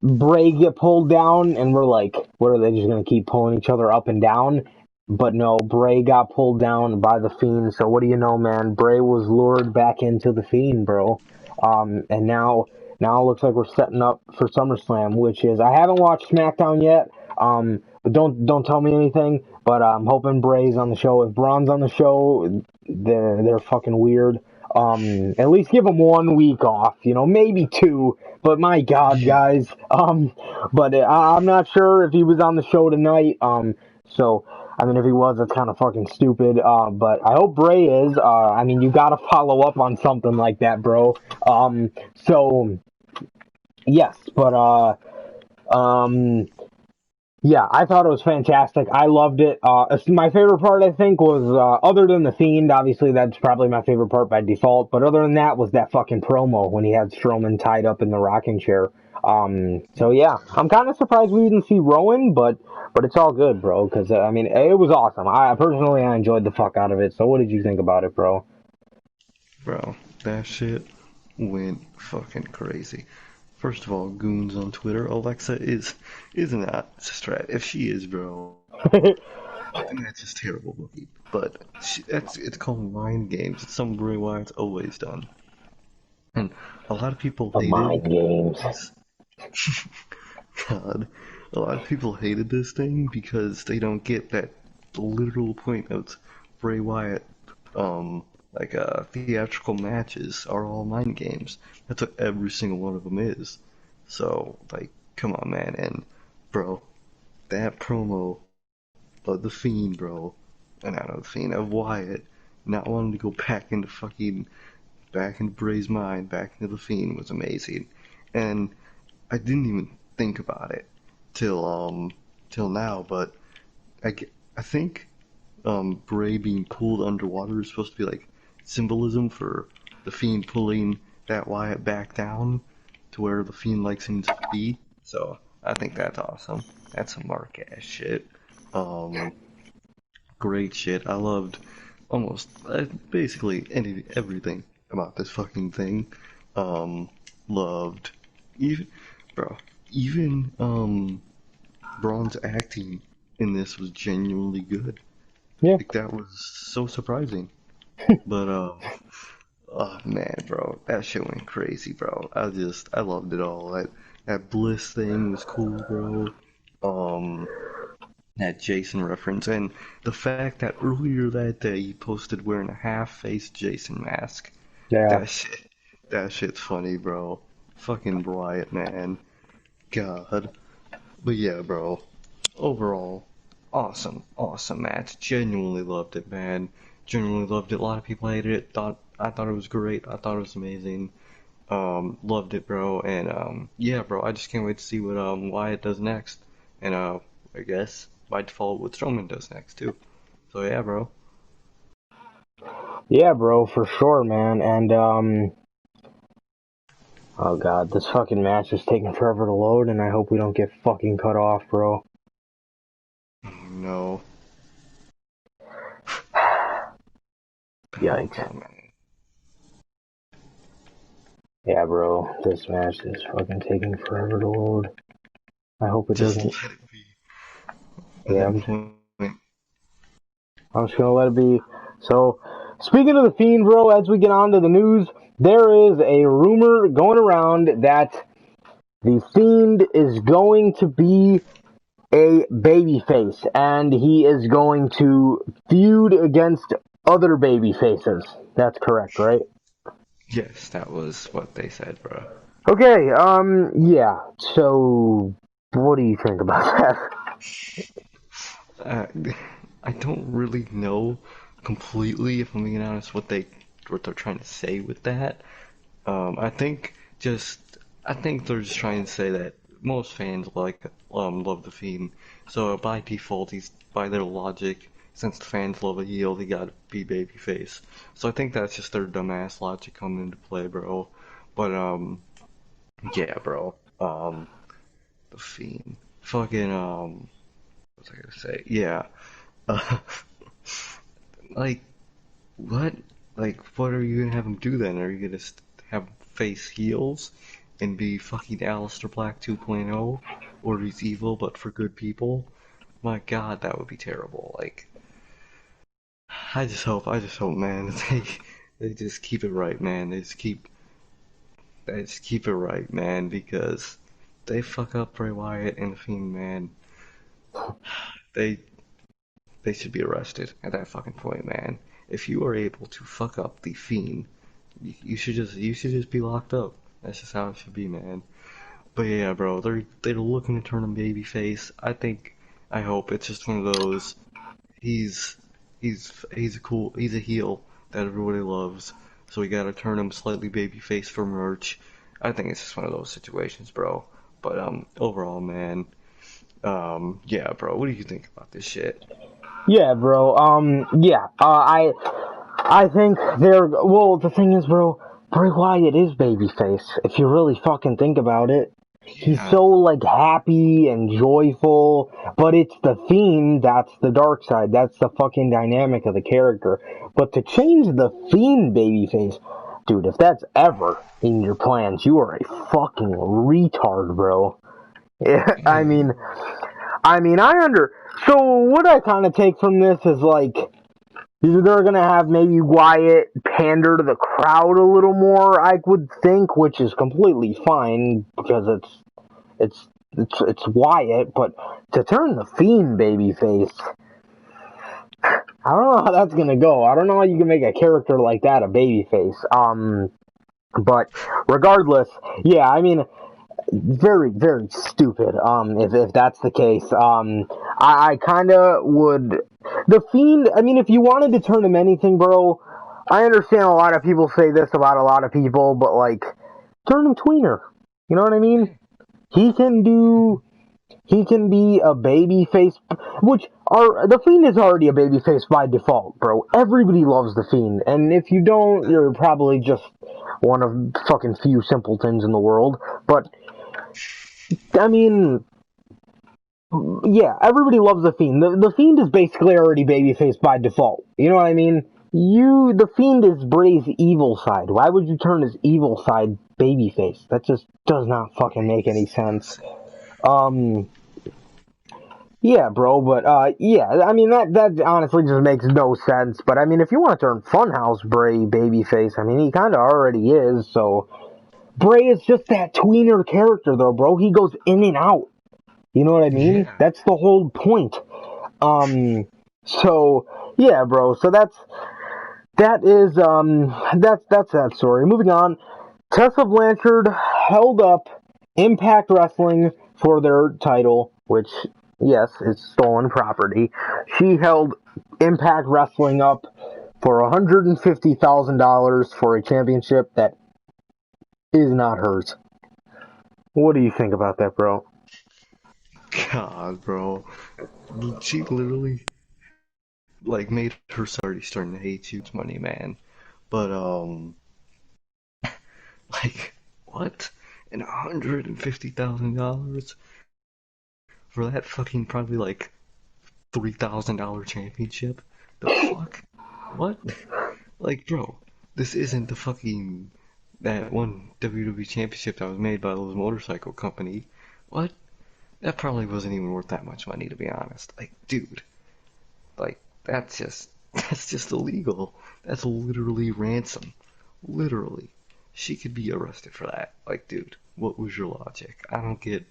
Bray get pulled down, and we're like, what are they just gonna keep pulling each other up and down? But no, Bray got pulled down by the Fiend. So what do you know, man? Bray was lured back into the Fiend, bro. And now it looks like we're setting up for SummerSlam, which is I haven't watched SmackDown yet. But don't tell me anything. But I'm hoping Bray's on the show. If Braun's on the show, they're fucking weird. At least give them 1 week off, maybe two. But my God, guys. But I'm not sure if he was on the show tonight. So I mean, if he was, that's kind of fucking stupid. But I hope Bray is. I mean, you gotta follow up on something like that, bro. So yes, but um, yeah, I thought it was fantastic. I loved it. My favorite part, I think, was other than the Fiend. Obviously, that's probably my favorite part by default. But other than that, was that fucking promo when he had Strowman tied up in the rocking chair. So yeah, I'm kind of surprised we didn't see Rowan, but it's all good, bro. Because I mean, it was awesome. I personally, I enjoyed the fuck out of it. So what did you think about it, bro? bro, that shit went fucking crazy. First of all, goons on Twitter, Alexa is not Sister. If she is, bro, I think that's just terrible booking. But it's called mind games. It's something Bray Wyatt's always done, and a lot of people The hated mind games. this. God, a lot of people hated this thing because they don't get that literal point of Bray Wyatt. Theatrical matches are all mind games. That's what every single one of them is. So, like, come on, man. And, bro, that promo of the Fiend, bro, and not of the Fiend, of Wyatt, not wanting to go back into Bray's mind, back into the Fiend was amazing. And I didn't even think about it till, till now, but I think Bray being pulled underwater is supposed to be like symbolism for the Fiend pulling that Wyatt back down to where the Fiend likes him to be. So I think that's awesome. That's some mark ass shit. Um, Great shit. I loved almost basically everything about this fucking thing. Um, loved even, bro, even Braun's acting in this was genuinely good. Yeah, Like that was so surprising. But oh man, bro, that shit went crazy, bro. I loved it all. That Bliss thing was cool, bro. Um, that Jason reference and the fact that earlier that day he posted wearing a half-faced Jason mask. yeah. That shit, that shit's funny, bro. Fucking Riot, man. God. But yeah, bro. Overall, awesome match. Genuinely loved it, man. Genuinely loved it. A lot of people hated it. I thought it was great. I thought it was amazing. Loved it, bro. And yeah, bro. I just can't wait to see what Wyatt does next. And I guess by default, what Strowman does next too. So yeah, bro. Yeah, bro, for sure, man. And, oh god, this fucking match is taking forever to load, and I hope we don't get fucking cut off, bro. No. Yikes. Oh man. Yeah, bro, this match is fucking taking forever to load. I hope it Just doesn't. let it be at Yeah, that point. I'm just gonna let it be. So, speaking of the Fiend, bro, as we get on to the news, there is a rumor going around that the Fiend is going to be a babyface, and he is going to feud against other babyfaces. That's correct, right? Yes, that was what they said, bro. Okay, yeah. So, what do you think about that? Uh, I don't really know completely, if I'm being honest, what they're trying to say with that. I think just I think they're just trying to say that most fans love the Fiend, so by default, he's by their logic, since the fans love a heel, they gotta be babyface. So I think that's just their dumbass logic coming into play, bro. But yeah, bro. The Fiend, fucking what was I gonna say? Yeah. Uh, like what? Like, what are you gonna have him do then? Are you gonna have him face heels and be fucking Aleister Black 2.0? Or he's evil but for good people? My god, that would be terrible. Like, I just hope, man, that they just keep it right, man. They just keep it right, man, because they fuck up Bray Wyatt and The Fiend, man. They they should be arrested at that fucking point, man. If you are able to fuck up The Fiend, you should just be locked up. That's just how it should be, man. But yeah, bro, they're looking to turn him babyface. I hope it's just one of those. He's he's a heel that everybody loves, so we gotta turn him slightly babyface for merch. I think it's just one of those situations, bro. But overall, man, yeah, bro, what do you think about this shit? Yeah, bro. Yeah. I think they're. Well, the thing is, bro, Bray Wyatt is babyface. If you really fucking think about it, he's Yeah, so like happy and joyful. But it's the Fiend that's the dark side. That's the fucking dynamic of the character. But to change the Fiend babyface, dude, if that's ever in your plans, you are a fucking retard, bro. I yeah, mean, I under. So what I kind of take from this is like they're gonna have maybe Wyatt pander to the crowd a little more. I would think, which is completely fine because it's Wyatt. But to turn the Fiend babyface, I don't know how that's gonna go. I don't know how you can make a character like that a babyface. But regardless, yeah, I mean, very very stupid if that's the case. I kind of would the Fiend. I mean, if you wanted to turn him anything, bro, I understand a lot of people say this about a lot of people, but like, turn him tweener. You know what I mean? He can do. He can be a baby face, which are the Fiend is already a baby face by default, bro. Everybody loves the Fiend, and if you don't, you're probably just one of fucking few simpletons in the world. But I mean, yeah, everybody loves the Fiend. The Fiend is basically already babyface by default. You know what I mean? The Fiend is Bray's evil side. Why would you turn his evil side babyface? That just does not fucking make any sense. Um, yeah, bro, but, yeah, I mean, that honestly just makes no sense, but I mean, if you want to turn Funhouse Bray babyface, I mean, he kinda already is, so, Bray is just that tweener character, though, bro. He goes in and out. You know what I mean? Yeah. That's the whole point. So, yeah, bro, so that's that story. Moving on, Tessa Blanchard held up Impact Wrestling for their title, which, yes, is stolen property. She held Impact Wrestling up for $150,000 for a championship that is not hers. What do you think about that, bro? God, bro. She literally like made her starting to hate you. It's money, man. But like what? And $150,000 for that fucking probably like $3,000 championship? The fuck? What? Like, bro, this isn't the fucking that one WWE championship that was made by those motorcycle company. What? That probably wasn't even worth that much money, to be honest. Like, dude, like that's just illegal. That's literally ransom. Literally. She could be arrested for that. Like, dude, what was your logic? I don't get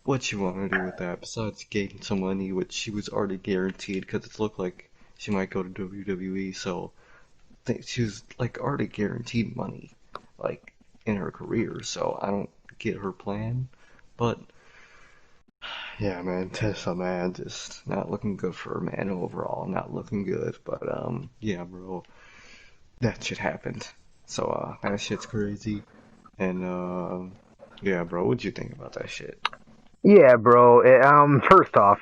what you want to do with that besides gaining some money, which she was already guaranteed because it looked like she might go to WWE. So she was like already guaranteed money, like in her career. So I don't get her plan, but yeah, man, Tessa, man, just not looking good for her, man. Overall, not looking good. But yeah, bro, that shit happened. So that shit's crazy. And yeah, bro, what'd you think about that shit? Yeah, bro. First off,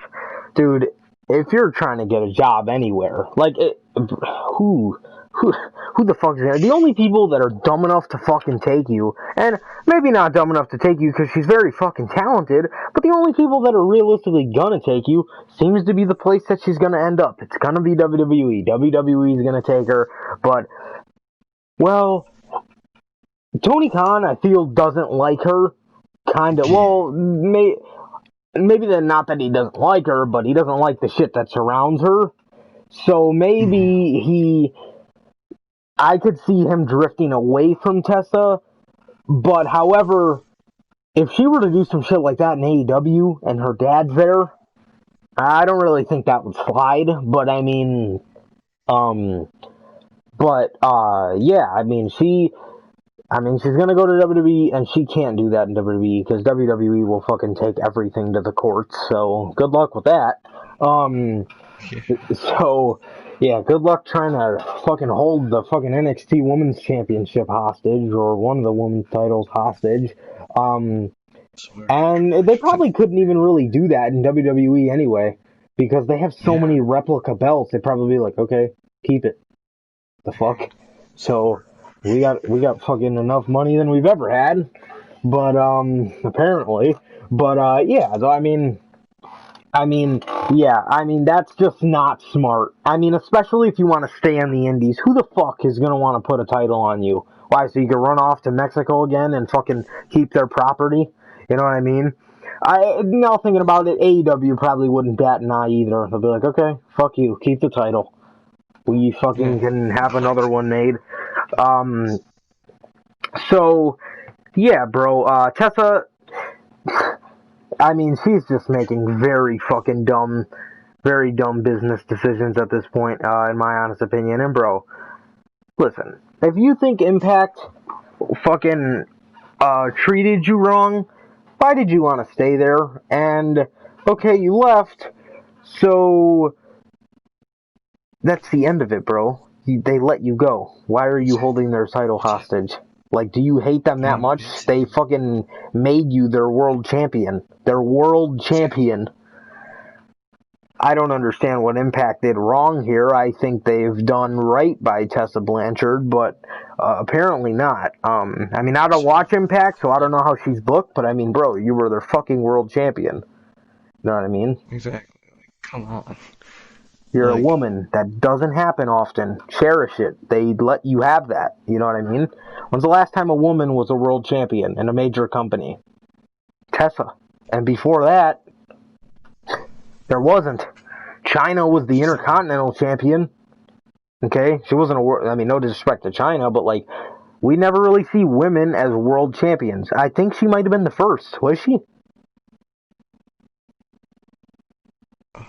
dude, if you're trying to get a job anywhere, who, who, who the fuck is there? The only people that are dumb enough to fucking take you, and maybe not dumb enough to take you because she's very fucking talented, but the only people that are realistically gonna take you seems to be the place that she's gonna end up. It's gonna be WWE. WWE is gonna take her, but well, Tony Khan, I feel, doesn't like her. Kind of. Yeah. Well, maybe then not that he doesn't like her, but he doesn't like the shit that surrounds her. So Yeah. maybe I could see him drifting away from Tessa. But however, if she were to do some shit like that in AEW and her dad's there, I don't really think that would slide. But I mean, um, yeah, I mean, she's gonna go to WWE, and she can't do that in WWE because WWE will fucking take everything to the courts. So good luck with that. Um, Yeah. so yeah, good luck trying to fucking hold the fucking NXT Women's Championship hostage or one of the women's titles hostage. Um, Swear. and they probably couldn't even really do that in WWE anyway because they have so Yeah. many replica belts. They'd probably be like, okay, keep it. The fuck. So we got fucking enough money than we've ever had. But apparently. But yeah, so I mean yeah, I mean that's just not smart. I mean, especially if you want to stay in the indies, who the fuck is going to want to put a title on you? Why, so you can run off to Mexico again and fucking keep their property? You know what I mean? I now thinking about it, AEW probably wouldn't bat an eye either. They'll be like, okay, fuck you, keep the title. We Yeah. fucking can have another one made. Um, so yeah, bro. Tessa, I mean, she's just making very dumb business decisions at this point, in my honest opinion. And bro, listen, if you think Impact fucking treated you wrong, why did you want to stay there? And okay, you left, so that's the end of it, bro. They let you go. Why are you holding their title Exactly. hostage? Like, do you hate them that No, much? They basically. fucking made you their world champion. Their world Exactly. champion. I don't understand what Impact did wrong here. I think they've done right by Tessa Blanchard, but apparently not. I mean, I don't Swear. watch Impact, so I don't know how she's booked, but I mean, bro, you were their fucking world champion. You know what I mean? Exactly. Like, come on. You're a Like, woman. That doesn't happen often. Cherish it. They let you have that. You know what I mean? When's the last time a woman was a world champion in a major company? Tessa. And before that, there wasn't. China was the so, Intercontinental Champion. Okay? She wasn't a world. I mean, no disrespect to China, but like, we never really see women as world champions. I think she might have been the first. Was she?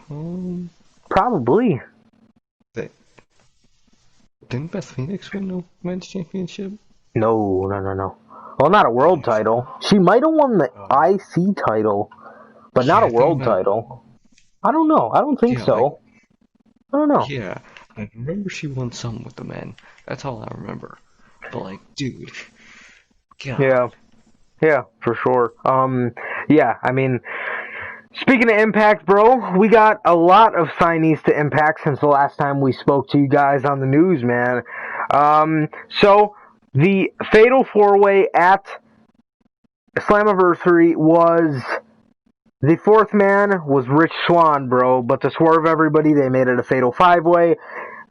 um, Probably. they, didn't Beth Phoenix win the men's championship? No, no, no, no. Well, not a world Okay, so, title. She might have won the uh, IC title, but not yeah, a I think world that, title. I don't know. I don't think yeah, like, so. I don't know. yeah, I remember she won some with the men. That's all I remember. But, like, dude, Yeah, God. yeah, for sure. Yeah, I mean, speaking of Impact, bro, we got a lot of signees to Impact since the last time we spoke to you guys on the news, man. So the Fatal 4-Way at Slammiversary was the fourth man was Rich Swann, bro, but to swerve everybody, they made it a Fatal 5-Way.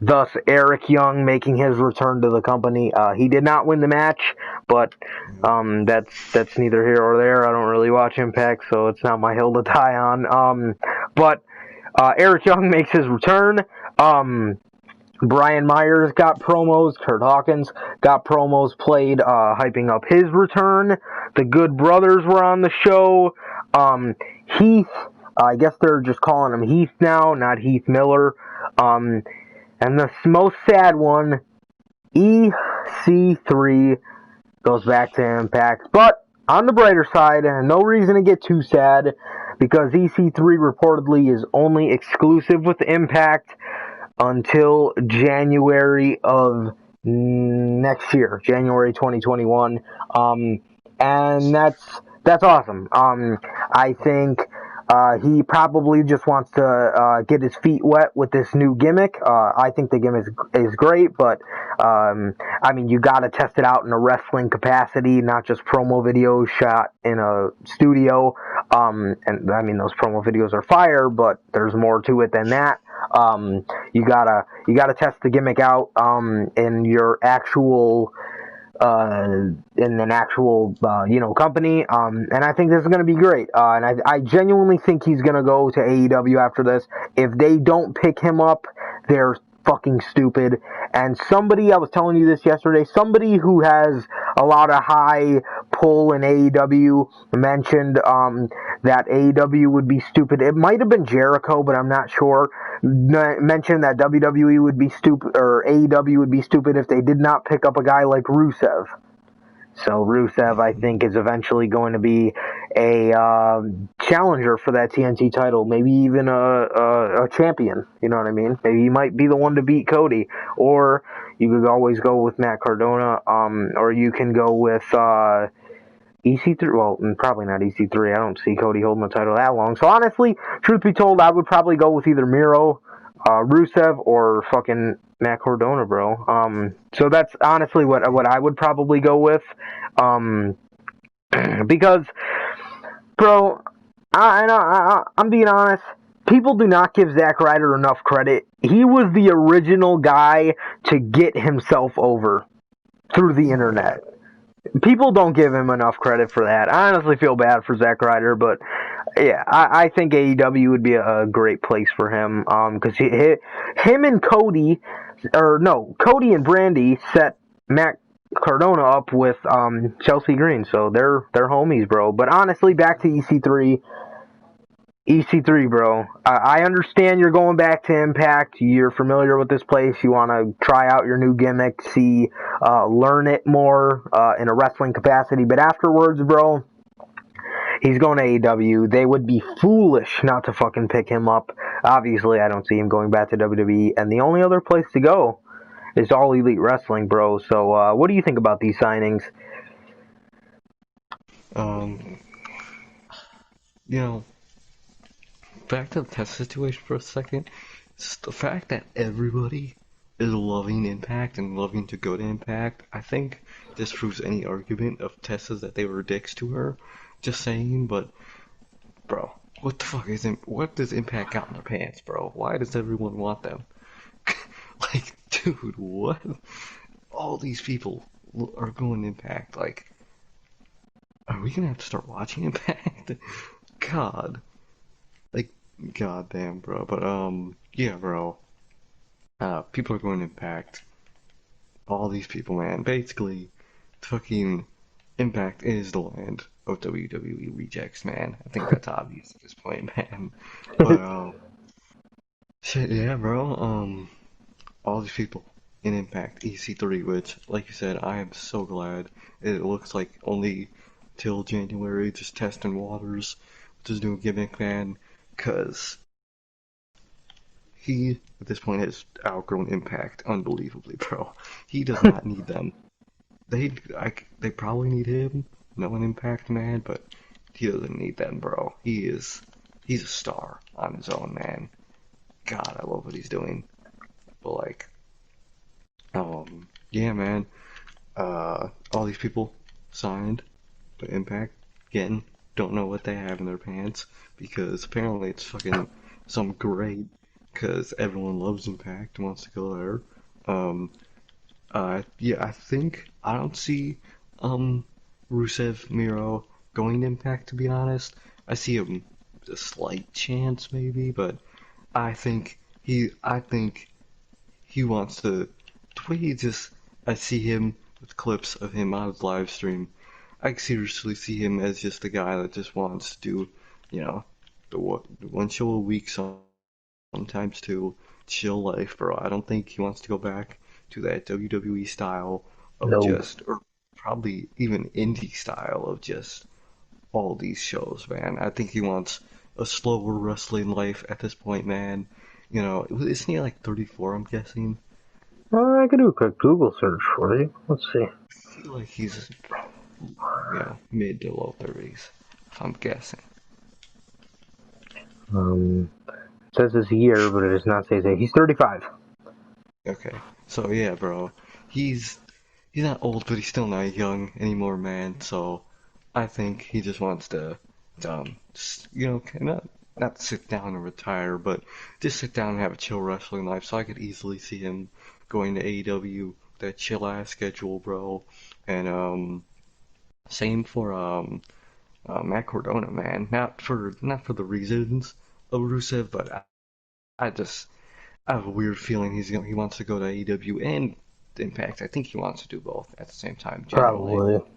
Thus, Eric Young making his return to the company. He did not win the match, but that's neither here or there. I don't really watch Impact, so it's not my hill to die on. But Eric Young makes his return. Brian Myers got promos. Kurt Hawkins got promos played, hyping up his return. The Good Brothers were on the show. Heath, I guess they're just calling him Heath now, not Heath Miller. Um, and the most sad one, EC3 goes back to Impact. But on the brighter side, no reason to get too sad because EC3 reportedly is only exclusive with Impact until January of next year, January 2021. And that's awesome. I think he probably just wants to get his feet wet with this new gimmick. I think the gimmick is great, but I mean, you got to test it out in a wrestling capacity, not just promo videos shot in a studio. And I mean, those promo videos are fire, but there's more to it than that. You gotta test the gimmick out in your actual in an actual company, and I think this is going to be great, and I genuinely think he's going to go to AEW after this. If they don't pick him up, they're fucking stupid. And somebody, I was telling you this yesterday, somebody who has a lot of high pull in AEW mentioned that AEW would be stupid. It might have been Jericho, but I'm not sure. Mentioned that WWE would be stupid, or AEW would be stupid if they did not pick up a guy like Rusev. So Rusev, I think, is eventually going to be a challenger for that TNT title, maybe even a champion. You know what I mean? Maybe he might be the one to beat Cody, or you could always go with Matt Cardona, or you can go with EC3. Well, probably not EC3. I don't see Cody holding the title that long. So honestly, truth be told, I would probably go with either Miro, Rusev, or fucking Matt Cardona, bro. So that's honestly what I would probably go with. Um, because, bro, I'm being honest. People do not give Zack Ryder enough credit. He was the original guy to get himself over through the Oh, yeah. internet. People don't give him enough credit for that. I honestly feel bad for Zack Ryder, but yeah, I think AEW would be a great place for him. Because him and Cody, or no, Cody and Brandy set Matt Cardona up with Chelsea Green, so they're homies, bro. But honestly, back to EC3. EC3, bro. I understand you're going back to Impact. You're familiar with this place. You want to try out your new gimmick, learn it more in a wrestling capacity. But afterwards, bro, he's going to AEW. They would be foolish not to fucking pick him up. Obviously, I don't see him going back to WWE. And the only other place to go is All Elite Wrestling, bro. So, what do you think about these signings? Um, you know, back to the test situation for a second. It's the fact that everybody is loving Impact and loving to go to Impact, I think disproves any argument of Tessa's that they were dicks to her. Just saying, but bro, What the fuck is what does Impact got in their pants, bro? Why does everyone want them? Like, dude, what? All these people are going Impact. Like, are we gonna have to start watching Impact? God, like, goddamn, bro. But yeah, bro. People are going Impact. All these people, man. Basically, fucking Impact is the land of WWE rejects, man. I think that's obvious at this point, man. But shit, yeah, bro. All these people in Impact EC3, which, like you said, I am so glad. It looks like only till January, just testing waters, just doing gimmick, man. Cause he, at this point, has outgrown Impact unbelievably, bro. He does not need them. They probably need him, no an Impact man, but he doesn't need them, bro. He's a star on his own, man. God, I love what he's doing. But like, yeah, man. All these people signed by Impact again don't know what they have in their pants because apparently it's fucking some great because everyone loves Impact and wants to go there. Um, yeah, I don't see um Rusev Miro going to Impact to be honest. I see a slight chance maybe, but I think he wants to. The way he just, I see him with clips of him on his live stream. I seriously see him as just a guy that just wants to do, you know, the one show a week, sometimes two, chill life, bro. I don't think he wants to go back to that WWE style of No. just, or probably even indie style of just all these shows, man. I think he wants a slower wrestling life at this point, man. You know, isn't he like 34, I'm guessing? I could do a quick Google search for you. Let's see. I feel like he's, mid to low 30s, if I'm guessing. It says his year, but it does not say his age. He's 35. Okay, so yeah, bro, he's he's not old, but he's still not young anymore, man. So I think he just wants to, not sit down and retire, but just sit down and have a chill wrestling life. So I could easily see him going to AEW, that chill ass schedule, bro. And same for Matt Cardona, man. Not for the reasons of Rusev, but I just I have a weird feeling he wants to go to AEW and Impact. I think he wants to do both at the same time. Genuinely, Probably.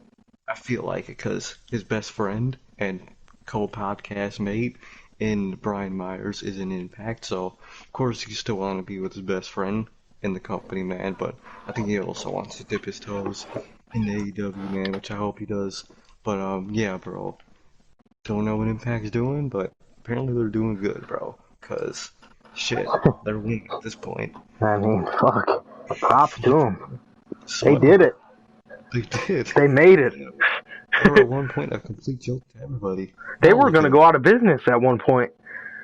I feel like it because his best friend and co-podcast mate in Brian Myers is in Impact, so of course he still want to be with his best friend in the company, man. But I think he also wants to dip his toes in AEW, man, which I hope he does. But yeah, bro. Don't know what Impact's doing, but apparently they're doing good, bro. Cause shit, they're winning at this point. I mean, fuck. Props to him. They Swept did them. it. They did. They made it. They were at one point a complete joke to everybody. They Now were look going at to them. go out of business at one point.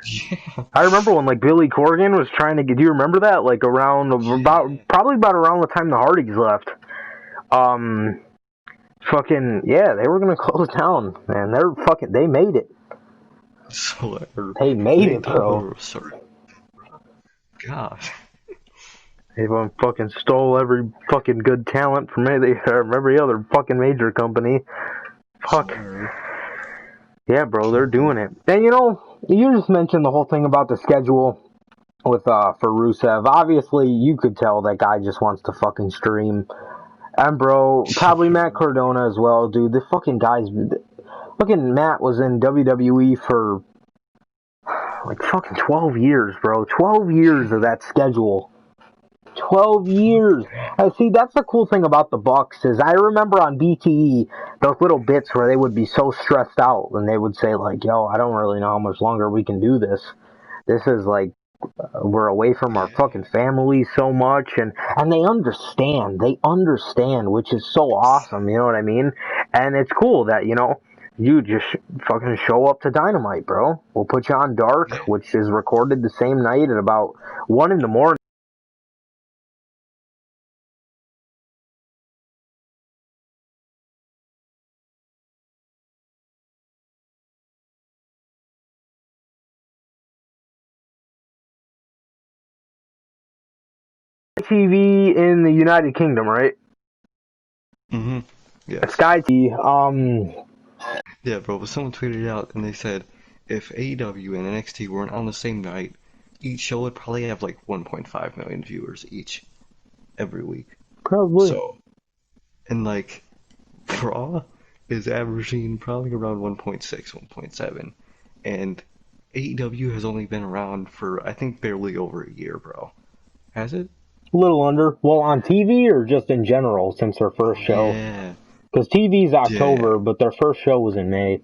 Yeah. I remember when like Billy Corgan was trying to get. Do you remember that? Like around about Yeah. probably about around the time the Hardys left. Um, fucking yeah, they were gonna close down, man. They made it. So They made they it, thought they bro. were sorry. God. They fucking stole every fucking good talent from every other fucking major company. Fuck. Swear. Yeah, bro, they're Killed doing them. it. And you just mentioned the whole thing about the schedule with for Rusev. Obviously, you could tell that guy just wants to fucking stream. And bro, probably Matt Swear. Cardona as well, dude. The fucking guys, fucking Matt was in WWE for like fucking 12 years, bro. 12 years of Yeah. that schedule. 12 Fuck years. that. See, that's the cool thing about the Bucks is I remember on BTE those little bits where they would be so stressed out and they would say like, "Yo, I don't really know how much longer we can do this. This is like we're away from our Yeah. fucking families so much," and they understand. They understand, which is so awesome. You know what I mean? And it's cool that you just fucking show up to Dynamite, bro. We'll put you on Dark, Yeah. which is recorded the same night at about 1 in the morning. TV in the United Kingdom, right? Mm-hmm. Yes. Sky TV. Yeah, bro, but someone tweeted out and they said if AEW and NXT weren't on the same night, each show would probably have like 1.5 million viewers each every week. Probably. So, and like Raw is averaging probably around 1.6, 1.7, and AEW has only been around for I think barely over a year, bro. Has it? A little under. Well, on TV or just in general since their first Oh show? yeah, Because TV's yeah. October, but their first show was in May.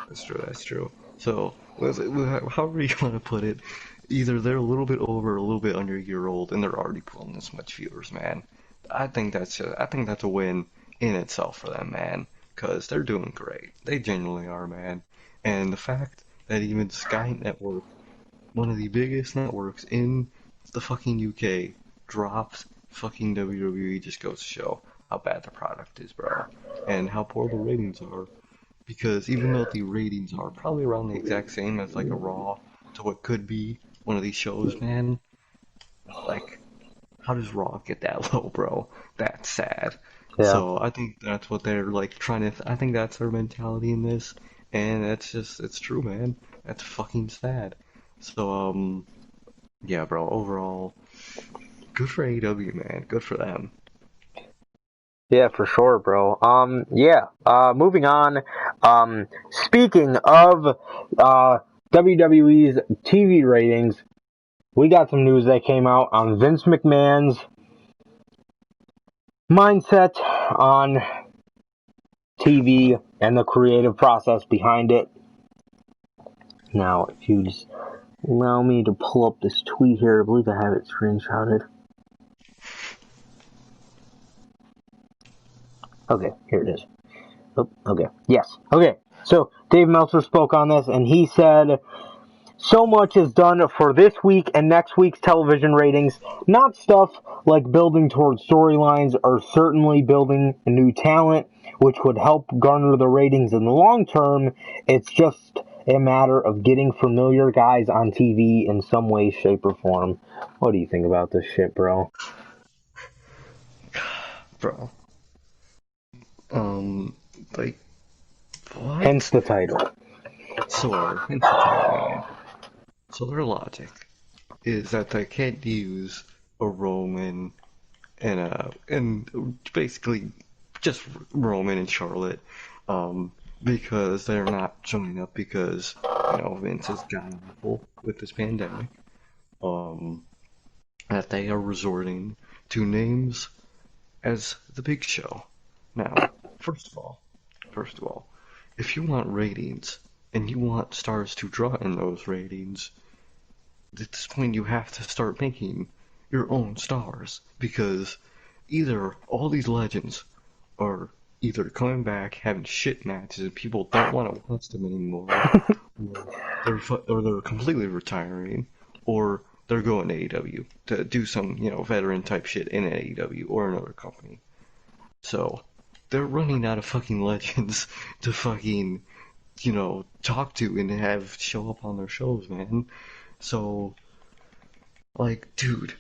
That's true. That's true. So, however you want to put it, either they're a little bit over, or a little bit under a year old, and they're already pulling this much viewers, man. I think that's a win in itself for them, man, because they're doing great. They genuinely are, man. And the fact that even Sky Network, one of the biggest networks in the fucking UK, drops fucking WWE just goes to show how bad the product is, bro, and how poor the ratings are. Because even though the ratings are probably around the exact same as like a Raw to what could be one of these shows, man, like how does Raw get that low, bro? That's sad. Yeah. So I think that's what they're like trying to. I think that's their mentality in this, and that's just it's true, man. That's fucking sad. So yeah, bro. Overall, good for AEW, man. Good for them. Yeah, for sure, bro. Yeah. Moving on. Speaking of WWE's TV ratings, we got some news that came out on Vince McMahon's mindset on TV and the creative process behind it. Now, if you just allow me to pull up this tweet here, I believe I have it screenshotted. Okay, here it is. Oh, okay. Yes. Okay. So Dave Meltzer spoke on this, and he said, "So much is done for this week and next week's television ratings. Not stuff like building towards storylines or certainly building a new talent, which would help garner the ratings in the long term. It's just a matter of getting familiar guys on TV in some way, shape, or form." What do you think about this shit, bro? Bro, um, like Hence what? the title. So, hence the title, man. So their logic is that they can't use a Roman and basically just Roman and Charlotte, because they're not showing up because Vince has gotten awful with this pandemic. Um, that they are resorting to names as the Big Show. Now, first of all, if you want ratings and you want stars to draw in those ratings, at this point you have to start making your own stars because either all these legends are either coming back having shit matches and people don't want to watch them anymore, or they're completely retiring, or they're going to AEW to do some veteran type shit in AEW or another company. So they're running out of fucking legends to fucking talk to and have show up on their shows, man. So like, dude,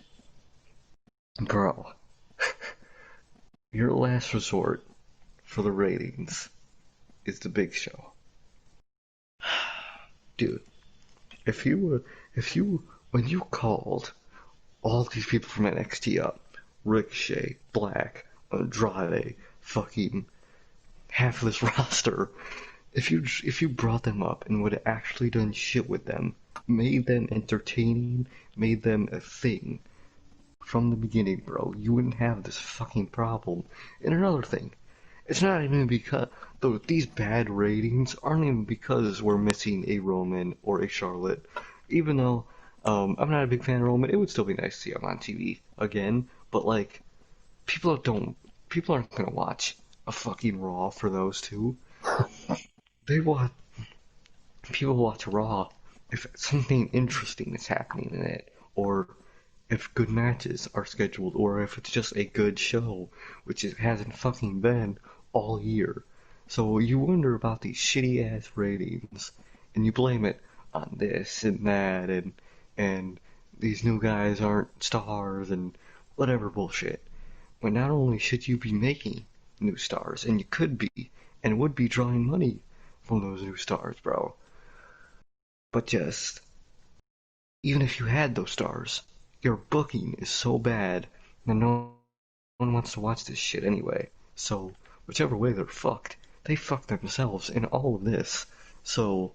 girl, your last resort for the ratings is the Big Show. Dude, if you, when you called all these people from NXT up, Ricochet, Black, Andrade, fucking half of this roster, if you brought them up and would have actually done shit with them, made them entertaining, made them a thing from the beginning, bro, you wouldn't have this fucking problem. And another thing, it's not even because though these bad ratings aren't even because we're missing a Roman or a Charlotte. Even though I'm not a big fan of Roman, it would still be nice to see him on TV again. But like, people don't, people aren't gonna watch a fucking Raw for those two. They watch People watch Raw if something interesting is happening in it, or if good matches are scheduled, or if it's just a good show, which it hasn't fucking been all year. So you wonder about these shitty ass ratings, and you blame it on this and that, and these new guys aren't stars, and whatever bullshit. But not only should you be making new stars, and you could be, and would be drawing money from those new stars, bro, but just, even if you had those stars, your booking is so bad that no one wants to watch this shit anyway. So, whichever way they're fucked, they fuck themselves in all of this. So,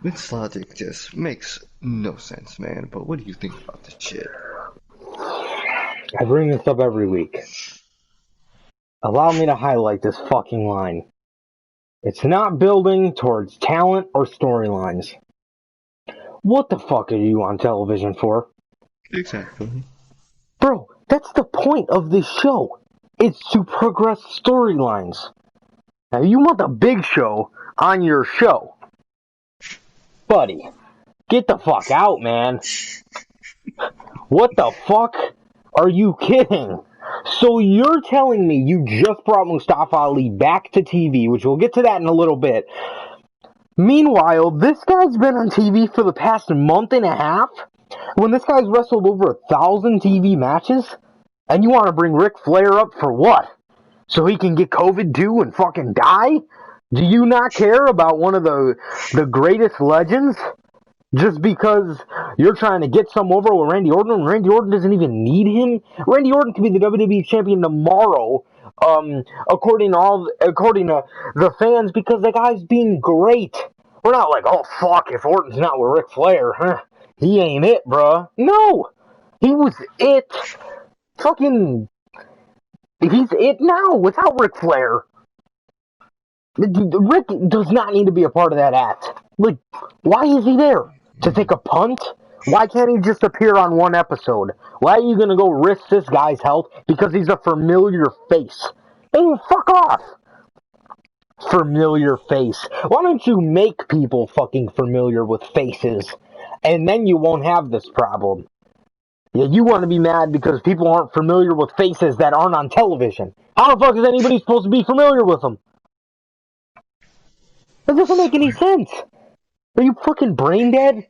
this logic just makes no sense, man. But what do you think about this shit? I bring this up every week. Allow me to highlight this fucking line. It's not building towards talent or storylines. What the fuck are you on television for? Exactly. Bro, that's the point of this show. It's to progress storylines. Now, you want the big show on your show. Buddy, get the fuck out, man. What the fuck? Are you kidding? So you're telling me you just brought Mustafa Ali back to TV, which we'll get to that in a little bit. Meanwhile, this guy's been on TV for the past month and a half? When this guy's wrestled over 1,000 TV matches? And you want to bring Ric Flair up for what? So he can get COVID too and fucking die? Do you not care about one of the greatest legends? Just because you're trying to get some over with Randy Orton, and Randy Orton doesn't even need him? Randy Orton could be the WWE champion tomorrow, according to the fans, because the guy's being great. We're not like, oh fuck, if Orton's not with Ric Flair, huh? He ain't it, bruh. No! He was it. Fucking, he's it now without Ric Flair. Rick does not need to be a part of that act. Like, why is he there? To take a punt? Why can't he just appear on one episode? Why are you gonna go risk this guy's health because he's a familiar face? Hey, fuck off! Familiar face. Why don't you make people fucking familiar with faces? And then you won't have this problem. Yeah, you want to be mad because people aren't familiar with faces that aren't on television. How the fuck is anybody supposed to be familiar with them? That doesn't make any sense. Are you fucking brain dead?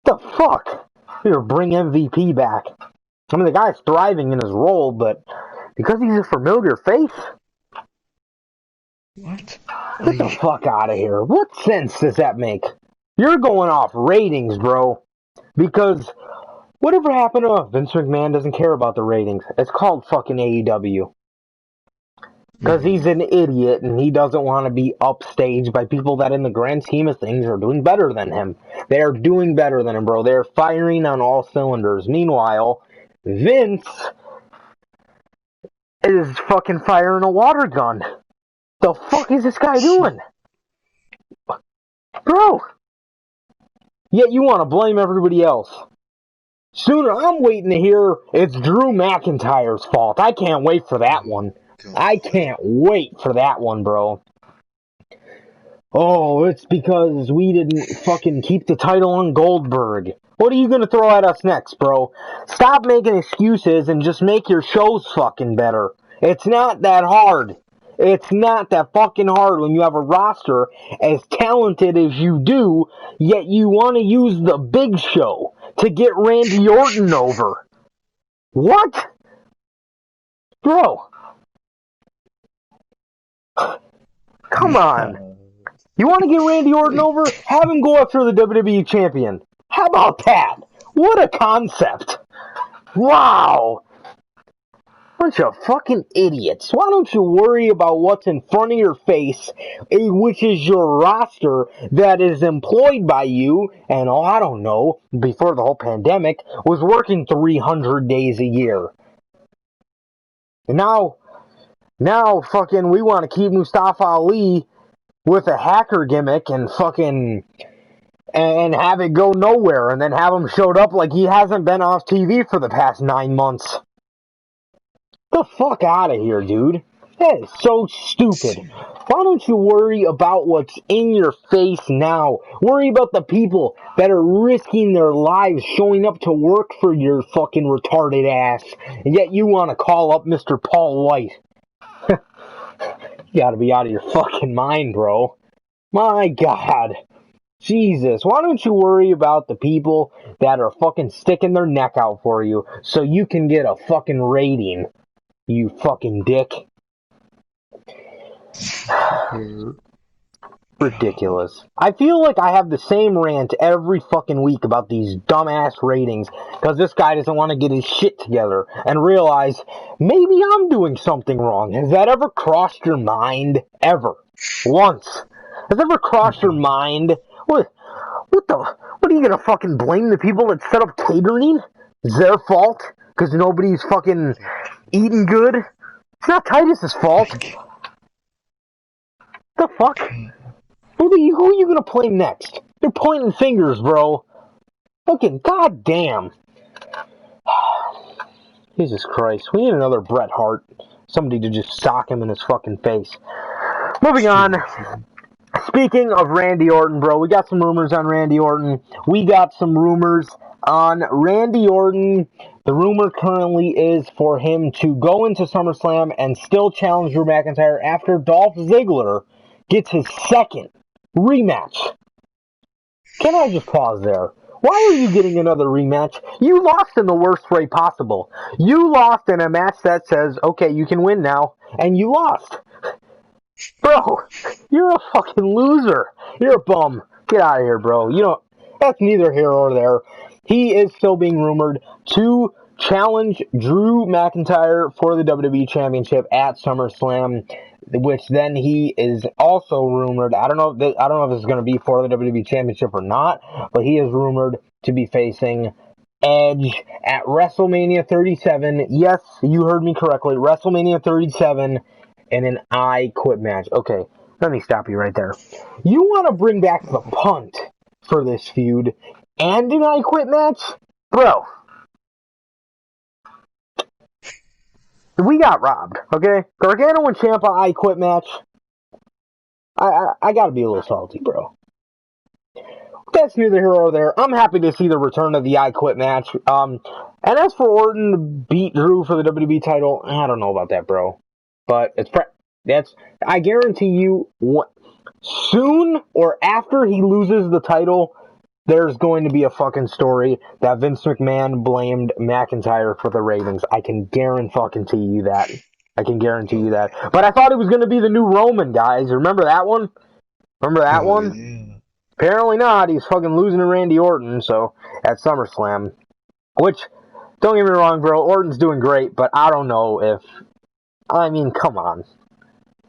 The fuck? Here, bring MVP back. I mean, the guy's thriving in his role, but because he's a familiar face? What? Get the fuck out of here. What sense does that make? You're going off ratings, bro. Because whatever happened to Vince McMahon doesn't care about the ratings. It's called fucking AEW. Because he's an idiot and he doesn't want to be upstaged by people that in the grand scheme of things are doing better than him. They're doing better than him, bro. They're firing on all cylinders. Meanwhile, Vince is fucking firing a water gun. The fuck is this guy doing? Bro! Yet you want to blame everybody else. Sooner, I'm waiting to hear it's Drew McIntyre's fault. I can't wait for that one. I can't wait for that one, bro. Oh, it's because we didn't fucking keep the title on Goldberg. What are you gonna throw at us next, bro? Stop making excuses and just make your shows fucking better. It's not that hard. It's not that fucking hard when you have a roster as talented as you do, yet you want to use the Big Show to get Randy Orton over. What? Bro. Come on. You want to get Randy Orton over? Have him go after the WWE champion. How about that? What a concept. Wow. Bunch of fucking idiots. Why don't you worry about what's in front of your face, which is your roster that is employed by you, and oh, I don't know, before the whole pandemic, was working 300 days a year. And now fucking we want to keep Mustafa Ali with a hacker gimmick and fucking and have it go nowhere and then have him showed up like he hasn't been off TV for the past 9 months. The fuck out of here, dude. That is so stupid. Why don't you worry about what's in your face now? Worry about the people that are risking their lives showing up to work for your fucking retarded ass. And yet you want to call up Mr. Paul White. You gotta be out of your fucking mind, bro. My God. Jesus, why don't you worry about the people that are fucking sticking their neck out for you so you can get a fucking rating, you fucking dick. Ridiculous. I feel like I have the same rant every fucking week about these dumbass ratings because this guy doesn't want to get his shit together and realize maybe I'm doing something wrong. Has that ever crossed your mind? Ever? Once? Has that ever crossed your mind? What are you gonna fucking blame the people that set up catering? It's their fault? Because nobody's fucking eating good? It's not Titus's fault. The fuck? Who are you gonna play next? They're pointing fingers, bro. Fucking goddamn. Jesus Christ. We need another Bret Hart. Somebody to just sock him in his fucking face. Moving on. Speaking of Randy Orton, bro, we got some rumors on Randy Orton. The rumor currently is for him to go into SummerSlam and still challenge Drew McIntyre after Dolph Ziggler gets his second rematch. Can I just pause there? Why are you getting another rematch? You lost in the worst way possible. You lost in a match that says, okay, you can win now, and you lost. Bro, you're a fucking loser. You're a bum. Get out of here, bro. That's neither here or there. He is still being rumored to challenge Drew McIntyre for the WWE Championship at SummerSlam, which then he is also rumored. I don't know if this is going to be for the WWE Championship or not, but he is rumored to be facing Edge at WrestleMania 37. Yes, you heard me correctly. WrestleMania 37 in an I Quit match. Okay, let me stop you right there. You want to bring back the punt for this feud and an I Quit match? Bro. We got robbed, okay? Gargano and Ciampa I Quit match. I gotta be a little salty, bro. That's neither here or there. I'm happy to see the return of the I Quit match. And as for Orton to beat Drew for the WWE title, I don't know about that, bro. But I guarantee you, soon or after he loses the title, there's going to be a fucking story that Vince McMahon blamed McIntyre for the ratings. I can guarantee you that. But I thought it was going to be the new Roman, guys. Remember that one? Yeah. Apparently not. He's fucking losing to Randy Orton, so at SummerSlam. Which, don't get me wrong, bro. Orton's doing great, but I don't know if... I mean, come on.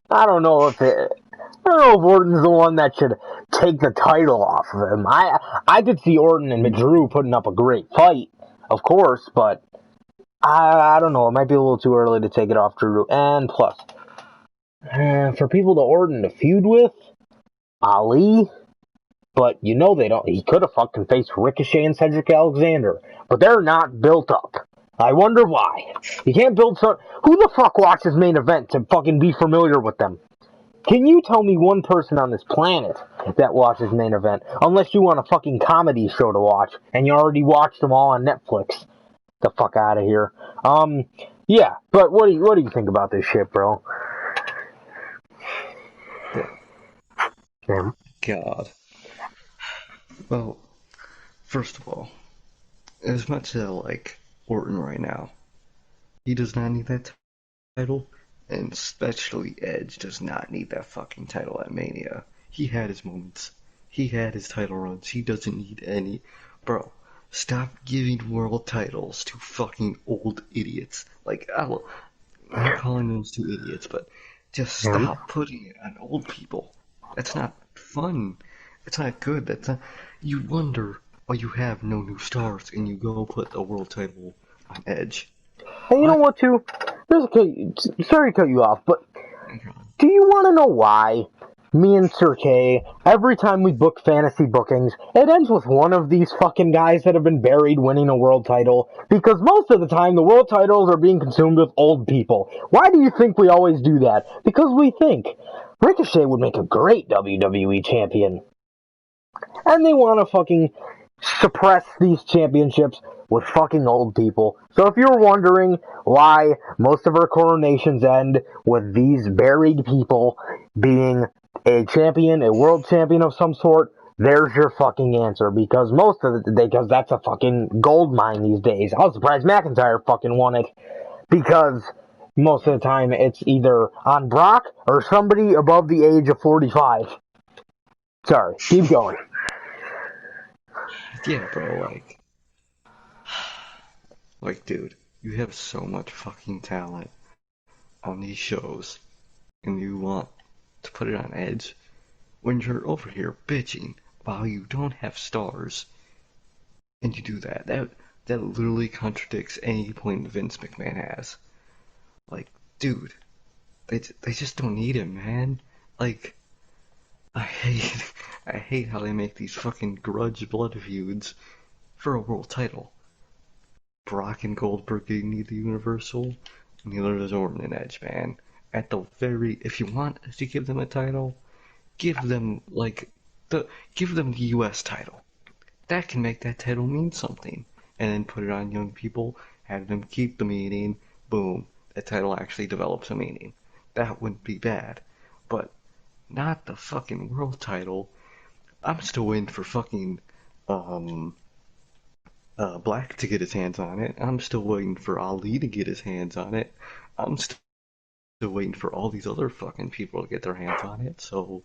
I don't know if Orton's the one that should take the title off of him. I could see Orton and Drew putting up a great fight, of course, but I don't know. It might be a little too early to take it off Drew. And plus, for people to Orton to feud with, Ali, but they don't. He could have fucking faced Ricochet and Cedric Alexander, but they're not built up. I wonder why. You can't build some... Who the fuck watches Main Event to fucking be familiar with them? Can you tell me one person on this planet that watches Main Event? Unless you want a fucking comedy show to watch, and you already watched them all on Netflix. The fuck out of here. Yeah, but what do you think about this shit, bro? Yeah. God. Well, first of all, as much as I like Orton right now, he does not need that title, and especially Edge does not need that fucking title at Mania. He had his moments. He had his title runs. He doesn't need any. Bro, stop giving world titles to fucking old idiots. Like, I'm not calling those two idiots, but just stop putting it on old people. That's not fun. It's not good. That's not. You wonder why you have no new stars and you go put a world title on Edge. Hey, you know what, too? Sorry to cut you off, but do you want to know why me and Sir K, every time we book fantasy bookings, it ends with one of these fucking guys that have been buried winning a world title? Because most of the time, the world titles are being consumed with old people. Why do you think we always do that? Because we think Ricochet would make a great WWE champion. And they want to fucking suppress these championships with fucking old people. So if you're wondering why most of our coronations end with these buried people being a champion, a world champion of some sort, There's your fucking answer, because because that's a fucking gold mine these days. I was surprised McIntyre fucking won it, because most of the time it's either on Brock or somebody above the age of 45. Sorry, keep going. Yeah, bro, dude, you have so much fucking talent on these shows, and you want to put it on Edge when you're over here bitching while you don't have stars, and you do that. That literally contradicts any point Vince McMahon has. Like, dude, they just don't need him, man. Like, I hate I hate how they make these fucking grudge blood feuds for a world title. Brock and Goldberg need the Universal, neither does Orton and Edge, man. At the very, if you want to give them a title, give them give them the U.S. title. That can make that title mean something, and then put it on young people, have them keep the meaning. Boom, that title actually develops a meaning. That wouldn't be bad, but not the fucking world title. I'm still waiting for fucking um Black to get his hands on it. I'm still waiting for Ali to get his hands on it. I'm still waiting for all these other fucking people to get their hands on it. So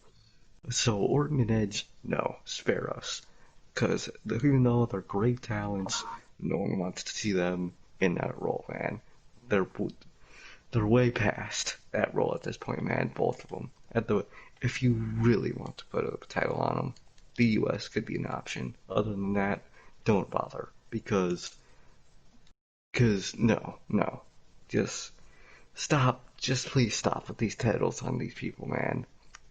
Orton and Edge, no, spare us, because even though they're great talents, no one wants to see them in that role, man. They're they're way past that role at this point, man. Both of them. If you really want to put a title on them, the U.S. could be an option. Other than that, don't bother, because no, just stop. Just please stop with these titles on these people, man.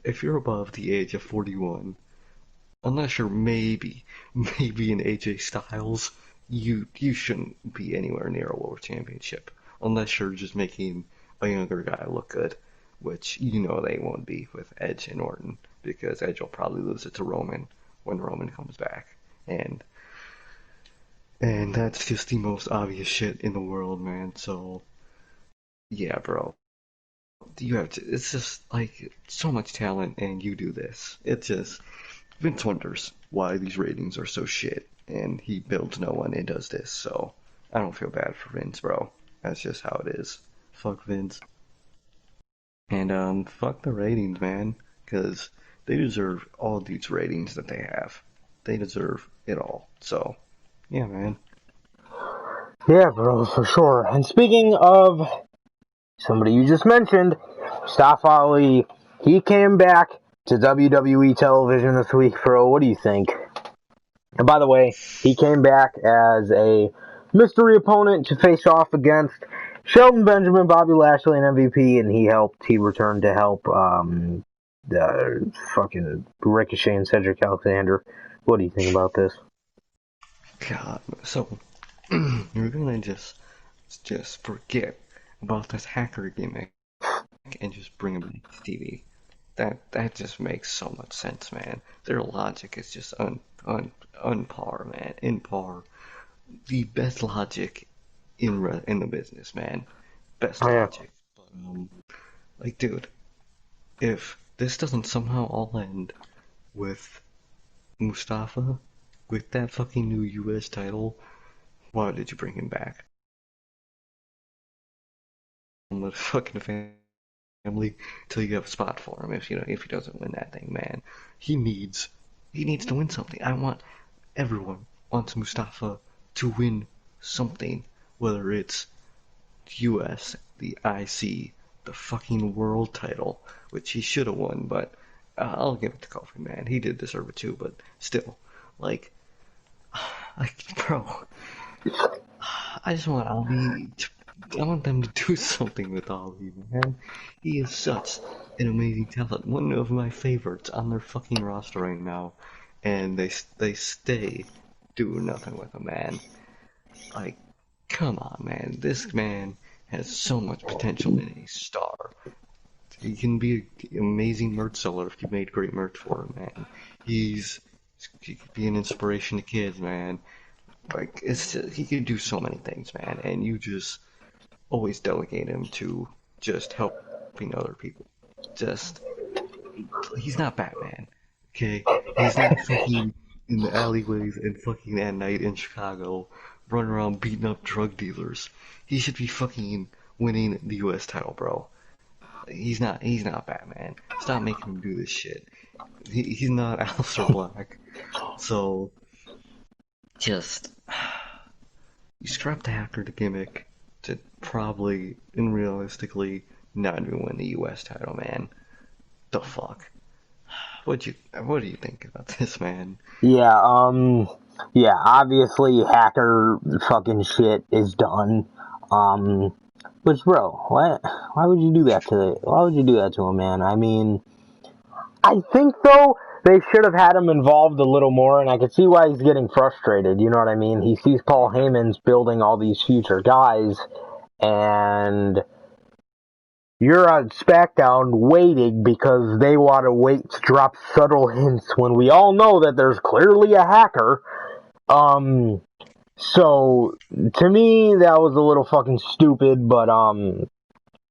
If you're above the age of 41, unless you're maybe an AJ Styles, you shouldn't be anywhere near a world championship unless you're just making a younger guy look good, which you know they won't be with Edge and Orton, because Edge will probably lose it to Roman when Roman comes back, and that's just the most obvious shit in the world, man. So yeah, bro, you have to. It's just like so much talent, and you do this. It's just Vince wonders why these ratings are so shit, and he builds no one and does this. So I don't feel bad for Vince, bro. That's just how it is. Fuck Vince, and fuck the ratings, man, because they deserve all these ratings that they have. They deserve it all. So yeah, man. Yeah, bro, for sure. And speaking of somebody you just mentioned, Mustafa Ali, he came back to WWE television this week, bro. What do you think? And by the way, he came back as a mystery opponent to face off against Shelton Benjamin, Bobby Lashley, and MVP, and he returned to help the fucking Ricochet and Cedric Alexander. What do you think about this? God, so you're gonna just forget about this hacker gimmick and just bring him back to TV. That just makes so much sense, man. Their logic is just un par, man. In par, the best logic in the business, man. Best Oh, yeah. logic. But dude, if this doesn't somehow all end with Mustafa with that fucking new U.S. title, why did you bring him back? On the fucking family till you have a spot for him. If he doesn't win that thing, man, he needs he needs to win something. Everyone wants Mustafa to win something, whether it's US, the IC, the fucking world title, which he should have won, but I'll give it to Kofi, man. He did deserve it too, but still, like, bro, I just want Ali. I want them to do something with Ali, man. He is such an amazing talent, one of my favorites on their fucking roster right now, and they stay doing nothing with him, man. Like, come on, man. This man has so much potential in a star. He can be an amazing merch seller if you made great merch for him, man. He could be an inspiration to kids, man. Like, he could do so many things, man. And you just always delegate him to just helping other people. Just he's not Batman, okay? He's not fucking in the alleyways and fucking at night in Chicago, running around beating up drug dealers. He should be fucking winning the U.S. title, bro. He's not. He's not Batman. Stop making him do this shit. He's not Aleister Black. So just you scrap the hacker the gimmick to probably and realistically not even win the U.S. title, man. The fuck? What do you think about this, man? Yeah, yeah, obviously hacker fucking shit is done. Um, which, bro, why would you do that why would you do that to him, man? I mean, I think, though, they should have had him involved a little more, and I can see why he's getting frustrated, you know what I mean? He sees Paul Heyman's building all these future guys, and you're on SmackDown waiting because they want to wait to drop subtle hints when we all know that there's clearly a hacker. So to me that was a little fucking stupid, but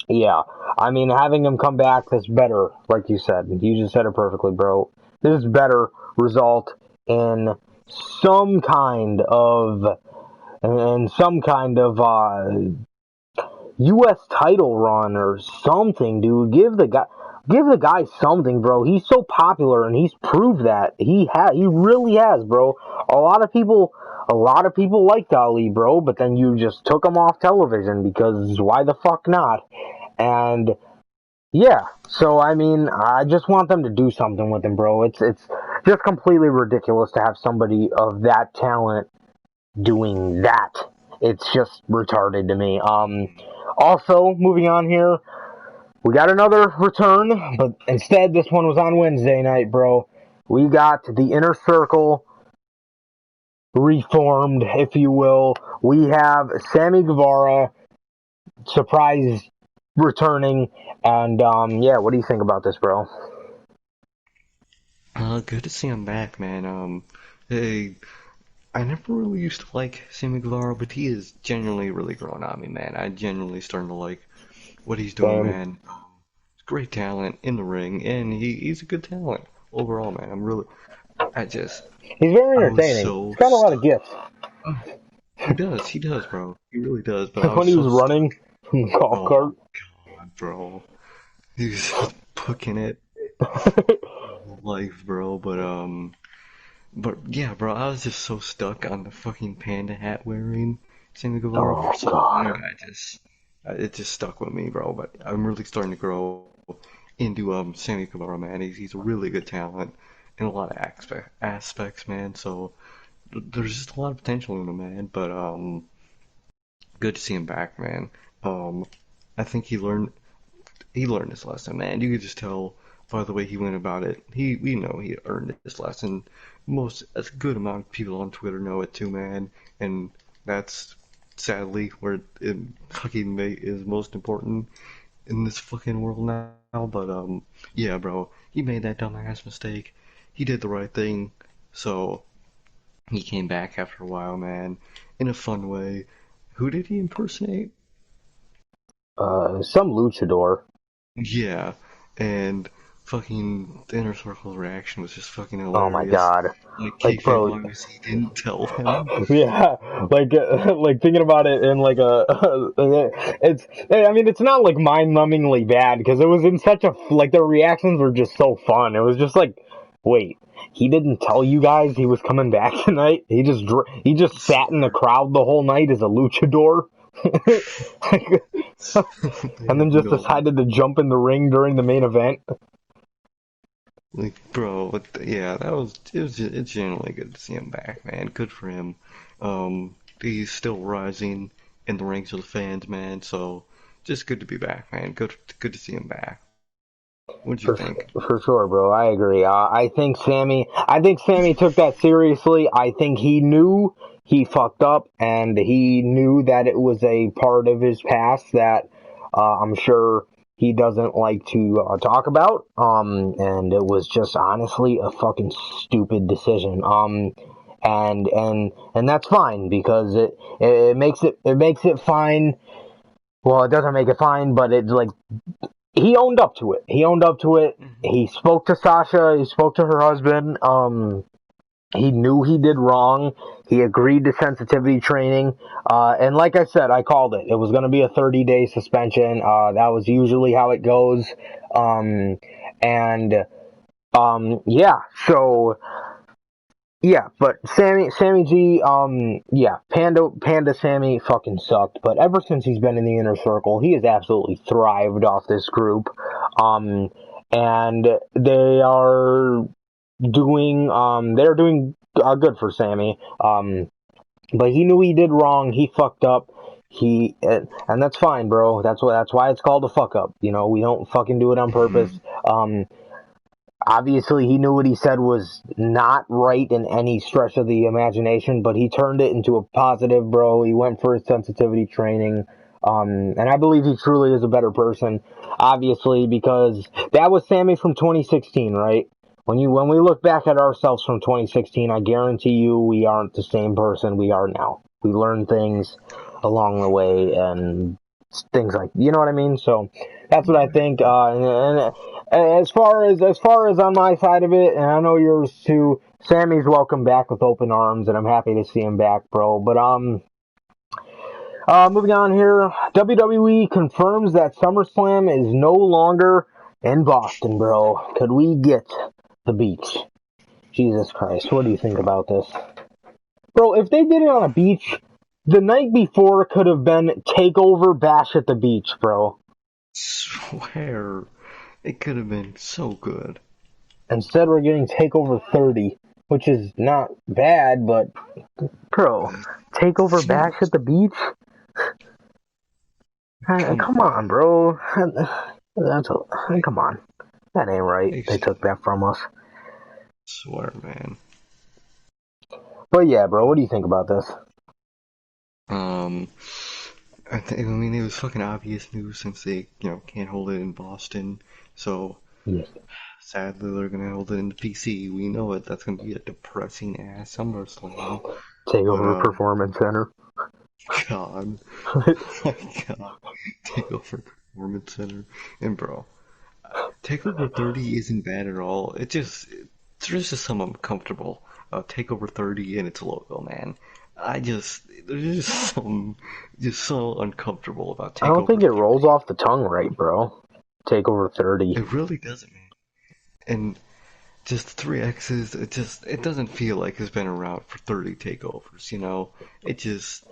yeah. I mean, having him come back is better, like you said. You just said it perfectly, bro. This is better result in some kind of U.S. title run or something, dude. Give the guy something, bro. He's so popular and he's proved that he really has, bro. A lot of people liked Ali, bro, but then you just took him off television because why the fuck not? And yeah, so I mean, I just want them to do something with him, bro. It's just completely ridiculous to have somebody of that talent doing that. It's just retarded to me. Also, moving on here, we got another return, but instead this one was on Wednesday night, bro. We got the Inner Circle reformed, if you will. We have Sammy Guevara surprise returning, and yeah, what do you think about this, bro? Good to see him back, man. Hey, I never really used to like Sammy Guevara, but he is genuinely really growing on me, man. I genuinely starting to like what he's doing, Same. man. Great talent in the ring, and he's a good talent overall, man. I just, He's very I was entertaining. so He's got a lot of stuck. gifts. He does, bro. He really does. But I Like was when he so was stuck. running from the golf Oh cart. God, bro. He was just booking it life, bro. But yeah, bro, I was just so stuck on the fucking panda hat wearing Sammy Guevara for Oh so long. god. It just stuck with me, bro. But I'm really starting to grow into Sammy Guevara, man. He's a really good talent in a lot of aspects, man. So there's just a lot of potential in him, man. But good to see him back, man. Um, I think he learned his lesson, man. You could just tell by the way he went about it. We know he earned his lesson. A good amount of people on Twitter know it too, man. And that's sadly where it fucking is most important in this fucking world now. But yeah, bro, he made that dumbass mistake. He did the right thing, so he came back after a while, man, in a fun way. Who did he impersonate? Some luchador. Yeah, and fucking the inner circle's reaction was just fucking Oh my hilarious. god. Like Like, kayfabe bro, wise, he didn't tell him. yeah, like thinking about it in like I mean, it's not like mind-numbingly bad because it was in such a, like, the reactions were just so fun. It was just like, wait, he didn't tell you guys he was coming back tonight? He just sat in the Smart. crowd the whole night as a luchador? Like, They and then have just no decided to jump in the ring during the main event? bro. Yeah, it's generally good to see him back, man. Good for him. He's still rising in the ranks of the fans, man. So just good to be back, man. Good to see him back. What'd you For think? for sure, bro. I agree. I think Sammy took that seriously. I think he knew he fucked up, and he knew that it was a part of his past that I'm sure he doesn't like to talk about. And it was just honestly a fucking stupid decision. And that's fine because it makes it fine. Well, it doesn't make it fine, but it's like he owned up to it. He owned up to it. Hmm. He spoke to Sasha. He spoke to her husband. He knew he did wrong. He agreed to sensitivity training. And like I said, I called it. It was going to be a 30-day suspension. That was usually how it goes. And yeah, so yeah, but Sammy G, yeah, Panda Sammy fucking sucked. But ever since he's been in the inner circle, he has absolutely thrived off this group. Um, and they're doing good for Sammy. But he knew he did wrong. He fucked up. And that's fine, bro. That's why it's called a fuck up. You know, we don't fucking do it on purpose. Hmm. Um, Obviously, he knew what he said was not right in any stretch of the imagination, but he turned it into a positive, bro. He went for his sensitivity training. And I believe he truly is a better person, obviously, because that was Sammy from 2016, right? When we look back at ourselves from 2016, I guarantee you we aren't the same person we are now. We learn things along the way and things like, you know what I mean? So that's what I Right. think. And as far as on my side of it, and I know yours too, Sammy's welcome back with open arms, and I'm happy to see him back, bro. But moving on here, WWE confirms that SummerSlam is no longer in Boston, bro. Could we get the beach? Jesus Christ, what do you think Bro, about this? Bro, if they did it on a beach, the night before could have been Takeover Bash at the beach, bro. swear it could have been so good. Instead, we're getting Takeover 30, which is not bad, but, bro, Takeover Bash at the beach? Come Come on, on. bro. Like, Come on. That ain't right. They took that from us. swear, man. But yeah, bro, what do you think about this? Um, I mean, it was fucking obvious news since they, can't hold it in Boston. So Yes. sadly, they're gonna hold it in the PC. We know it. That's gonna be a depressing ass SummerSlam. But Takeover Performance Center. God, my God, Takeover Performance Center, and bro, Takeover 30 isn't bad at all. There's just some uncomfortable Takeover 30 and its logo, man. There's just just so uncomfortable about I don't Takeover think it rolls 30. off the tongue right, bro. Takeover 30. It really doesn't, man. And just three X's, it doesn't feel like it's been around for 30 takeovers, you know? It just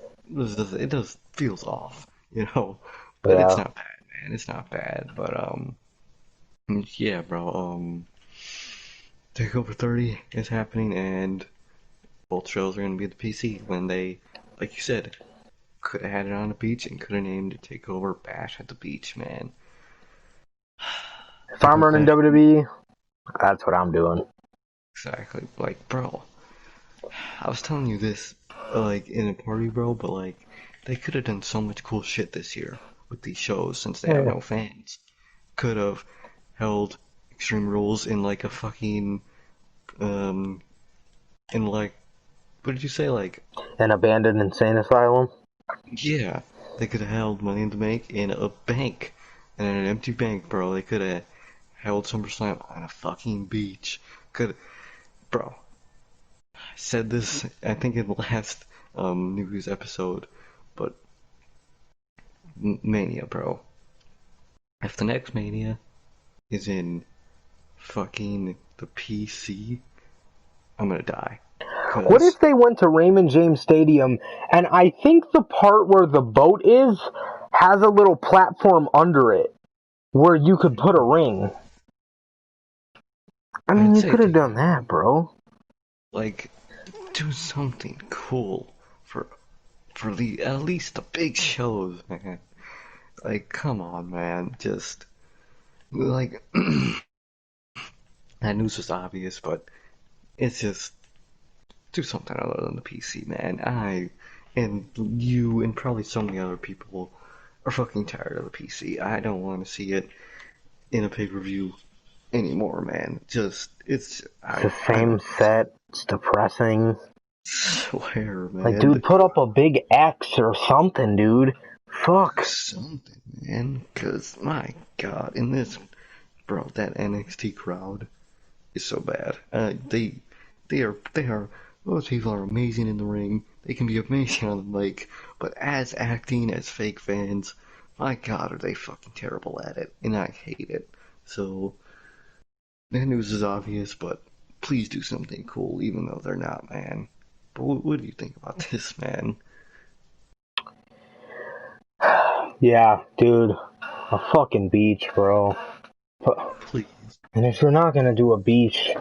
feels off, you know? But it's Yeah. not bad, man. It's not bad. But yeah, bro. Takeover 30 is happening, and both shows are gonna be at the PC when they, like you said, could have had it on the beach and could have named it Takeover Bash at the beach, man. If I'm Takeover running Bash, WWE, that's what I'm doing. exactly. Like, bro, I was telling you this, like, in a party, bro, but, like, they could have done so much cool shit this year with these shows since they have Yeah. no fans. Could have held Extreme Rules in, like, a fucking, um, in, like, what did you say? Like, An abandoned insane asylum. yeah, they could have held Money in the Bank in a bank, and in an empty bank, bro. They could have held SummerSlam on a fucking beach. Could, bro, I said this, I think in the last, news episode, but Mania, bro. If the next Mania is in fucking the PC, I'm gonna die. What Cause if they went to Raymond James Stadium and I think the part where the boat is has a little platform under it where you could put a ring? I mean, I'd you say could have do done that. that, bro. Like, do something cool for the at least the big shows, man. Like, come on, man. Just like that news was obvious, but it's just do something other than the PC, man. I and you and probably so many other people are fucking tired of the PC. I don't want to see it in a pay-per-view anymore, man. Just it's It's the I same set. It's depressing. swear, Like, man. dude, put up a big X or something, dude. Fuck. something, man. Cause my God, in this, bro, that NXT crowd is so bad. They are those people are amazing in the ring. They can be amazing on the mic, but as acting as fake fans, my God, are they fucking terrible at it, and I hate it. So the news is obvious, but please do something cool, even though they're not, man. But what do you think about this, man? Yeah, dude. A fucking beach, bro. Please. And if you're not gonna do a beach,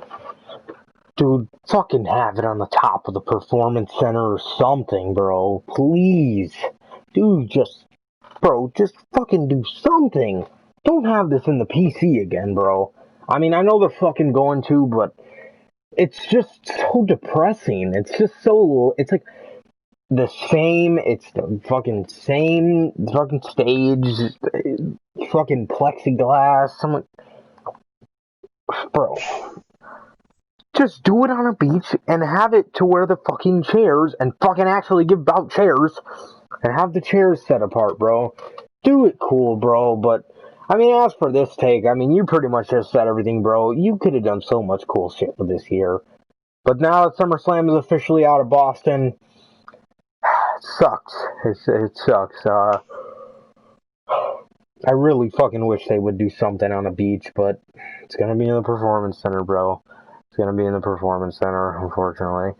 dude, fucking have it on the top of the performance center or something, bro. Please. Dude, just fucking do something. Don't have this in the PC again, bro. I mean, I know they're fucking going to, but it's just so depressing. It's just so, it's like the same, it's the fucking same fucking stage, fucking plexiglass. I'm like, bro, just do it on a beach and have it to where the fucking chairs and fucking actually give out chairs and have the chairs set apart, bro. Do it cool, bro. But I mean, as for this take, I mean, you pretty much just said everything, bro. You could have done so much cool shit with this year. But now that SummerSlam is officially out of Boston, it sucks. It sucks. I really fucking wish they would do something on a beach, but it's gonna be in the Performance Center, bro. It's gonna be in the Performance Center, unfortunately.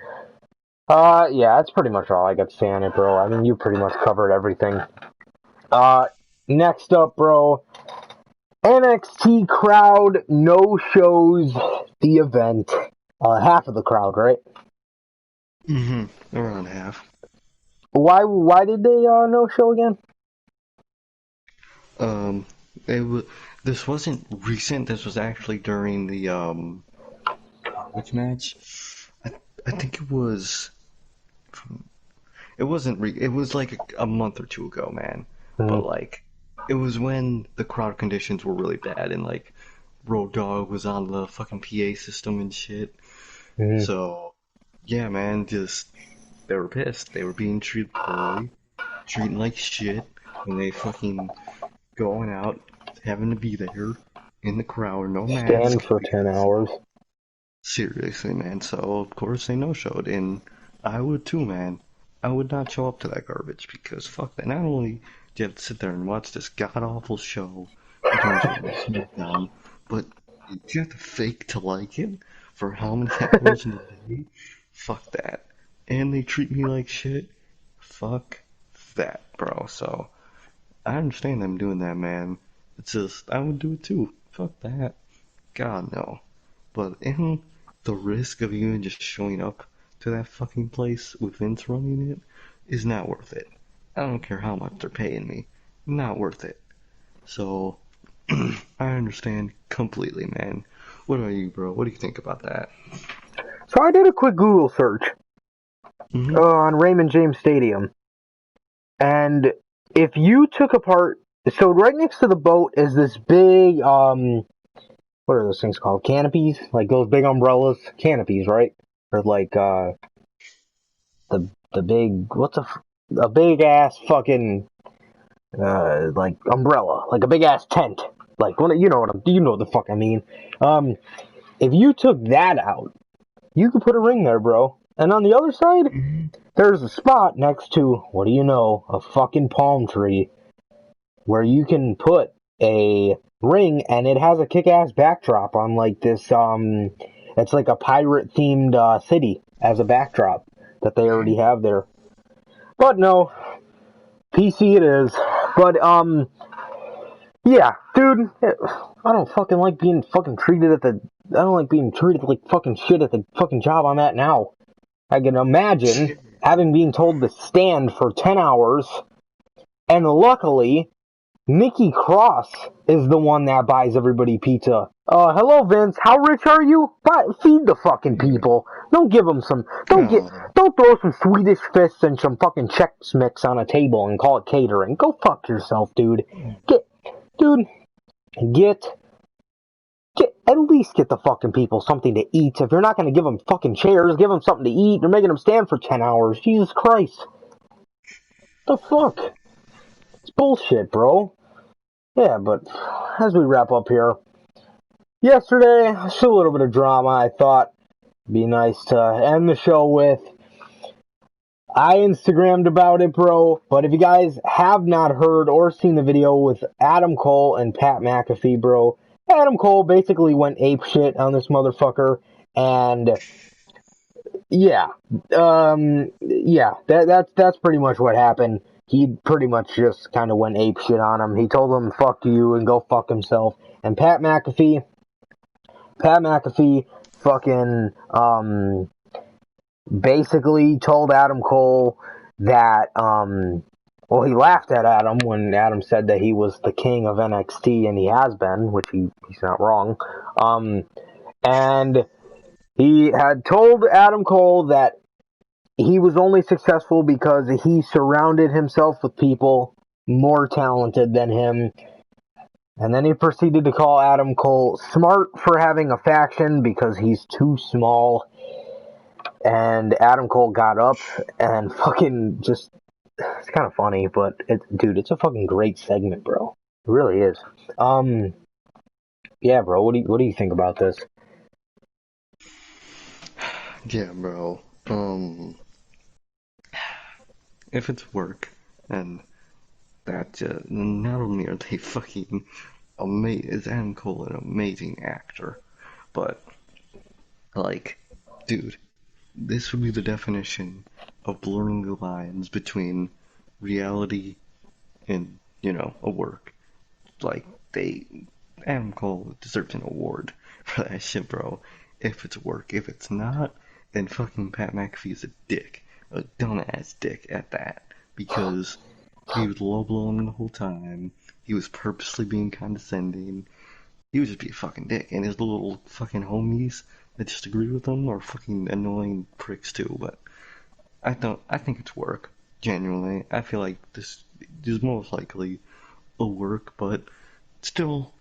Yeah, that's pretty much all I got to say on it, bro. I mean, you pretty much covered everything. Uh, Next up, bro, NXT crowd no shows the event. Half of the crowd, right? Around half. Why did they no show again? Um, it was. This wasn't recent. This was actually during the which match? I I think it was. It wasn't. It was like a month or two ago, man. Mm-hmm. But like, it was when the crowd conditions were really bad and like, Road Dogg was on the fucking PA system and shit. Mm-hmm. So yeah, man, just they were pissed. They were being treated poorly, treated like shit, and they fucking going out, having to be there in the crowd, no Stand mask, for 10 because hours. seriously, man. So of course they no showed, and I would too, man. I would not show up to that garbage because fuck that. Not only do you have to sit there and watch this god awful show in terms of SmackDown, but you have to fake to like it for how many hours in a day? Fuck that. And they treat me like shit. Fuck that, bro. So I understand them doing that, man. It's just I would do it too. Fuck that. God no. But in the risk of even just showing up to that fucking place with Vince running it is not worth it. I don't care how much they're paying me. Not worth it. So I understand completely, man. What about you, bro? What do you think about that? So I did a quick Google search Mm-hmm. on Raymond James Stadium, and if you took apart, so right next to the boat is this big what are those things called? Canopies, like those big umbrellas, canopies, right? Or like the big a big ass fucking like umbrella, like a big ass tent, like you know you know what the fuck I mean. Um, if you took that out, you could put a ring there, bro. And on the other side, Mm-hmm. there's a spot next to, what do you know, a fucking palm tree where you can put a ring, and it has a kick-ass backdrop on like this, it's like a pirate-themed city as a backdrop that they already have there. But no, PC it is. But, yeah, dude, I don't fucking like being fucking treated I don't like being treated like fucking shit at the fucking job I'm at now. I can imagine having been told to stand for 10 hours, and luckily, Nikki Cross is the one that buys everybody pizza. Hello Vince, how rich are you? Feed the fucking people. Don't give them some, Oh, don't throw some Swedish fish and some fucking Chex Mix on a table and call it catering. Go fuck yourself, dude. Dude, get at least get the fucking people something to eat. If you're not going to give them fucking chairs, give them something to eat. You're making them stand for 10 hours. Jesus Christ. The fuck? It's bullshit, bro. Yeah, but as we wrap up here, yesterday, just a little bit of drama. I thought it'd be nice to end the show with. I Instagrammed about it, bro, but if you guys have not heard or seen the video with Adam Cole and Pat McAfee, bro, Adam Cole basically went apeshit on this motherfucker, and yeah, that's pretty much what happened. He pretty much just kind of went apeshit on him. He told him, fuck you, and go fuck himself. And Pat McAfee fucking, basically told Adam Cole that, well, he laughed at Adam when Adam said that he was the king of NXT, and he has been, which he's not wrong. And he had told Adam Cole that he was only successful because he surrounded himself with people more talented than him. And then he proceeded to call Adam Cole smart for having a faction because he's too small. And Adam Cole got up and fucking just, it's kind of funny, but dude, it's a fucking great segment, bro. It really is. Yeah, bro, what do you think about this? Yeah, bro. If it's work, and that not only are they fucking amazing, is Adam Cole an amazing actor, but like, dude, this would be the definition of blurring the lines between reality and, a work. Like, Adam Cole deserves an award for that shit, bro. If it's work. If it's not, then fucking Pat McAfee is a dick. A dumbass dick at that. Because he was low blowing the whole time. He was purposely being condescending. He would just be a fucking dick. And his little fucking homies that just agree with him are fucking annoying pricks too. But I think it's work. Genuinely. I feel like this is most likely a work, but still,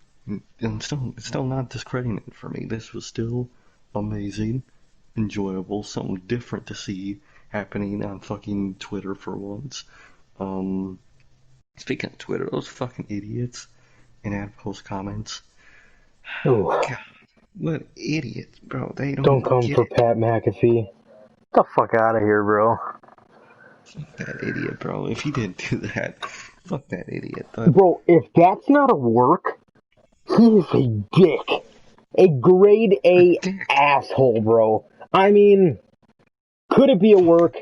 it's still not discrediting it for me. This was still amazing, enjoyable, something different to see happening on fucking Twitter for once. Um, Speaking of Twitter, those fucking idiots in ad post comments. Ooh, God, what idiots, bro? They don't don't come get for it. Pat McAfee. Get the fuck out of here, bro. Fuck that idiot, bro. If he didn't do that, fuck that idiot. But Bro, if that's not a work, he is a dick. A grade a A dick. asshole, bro. I mean, could it be a work?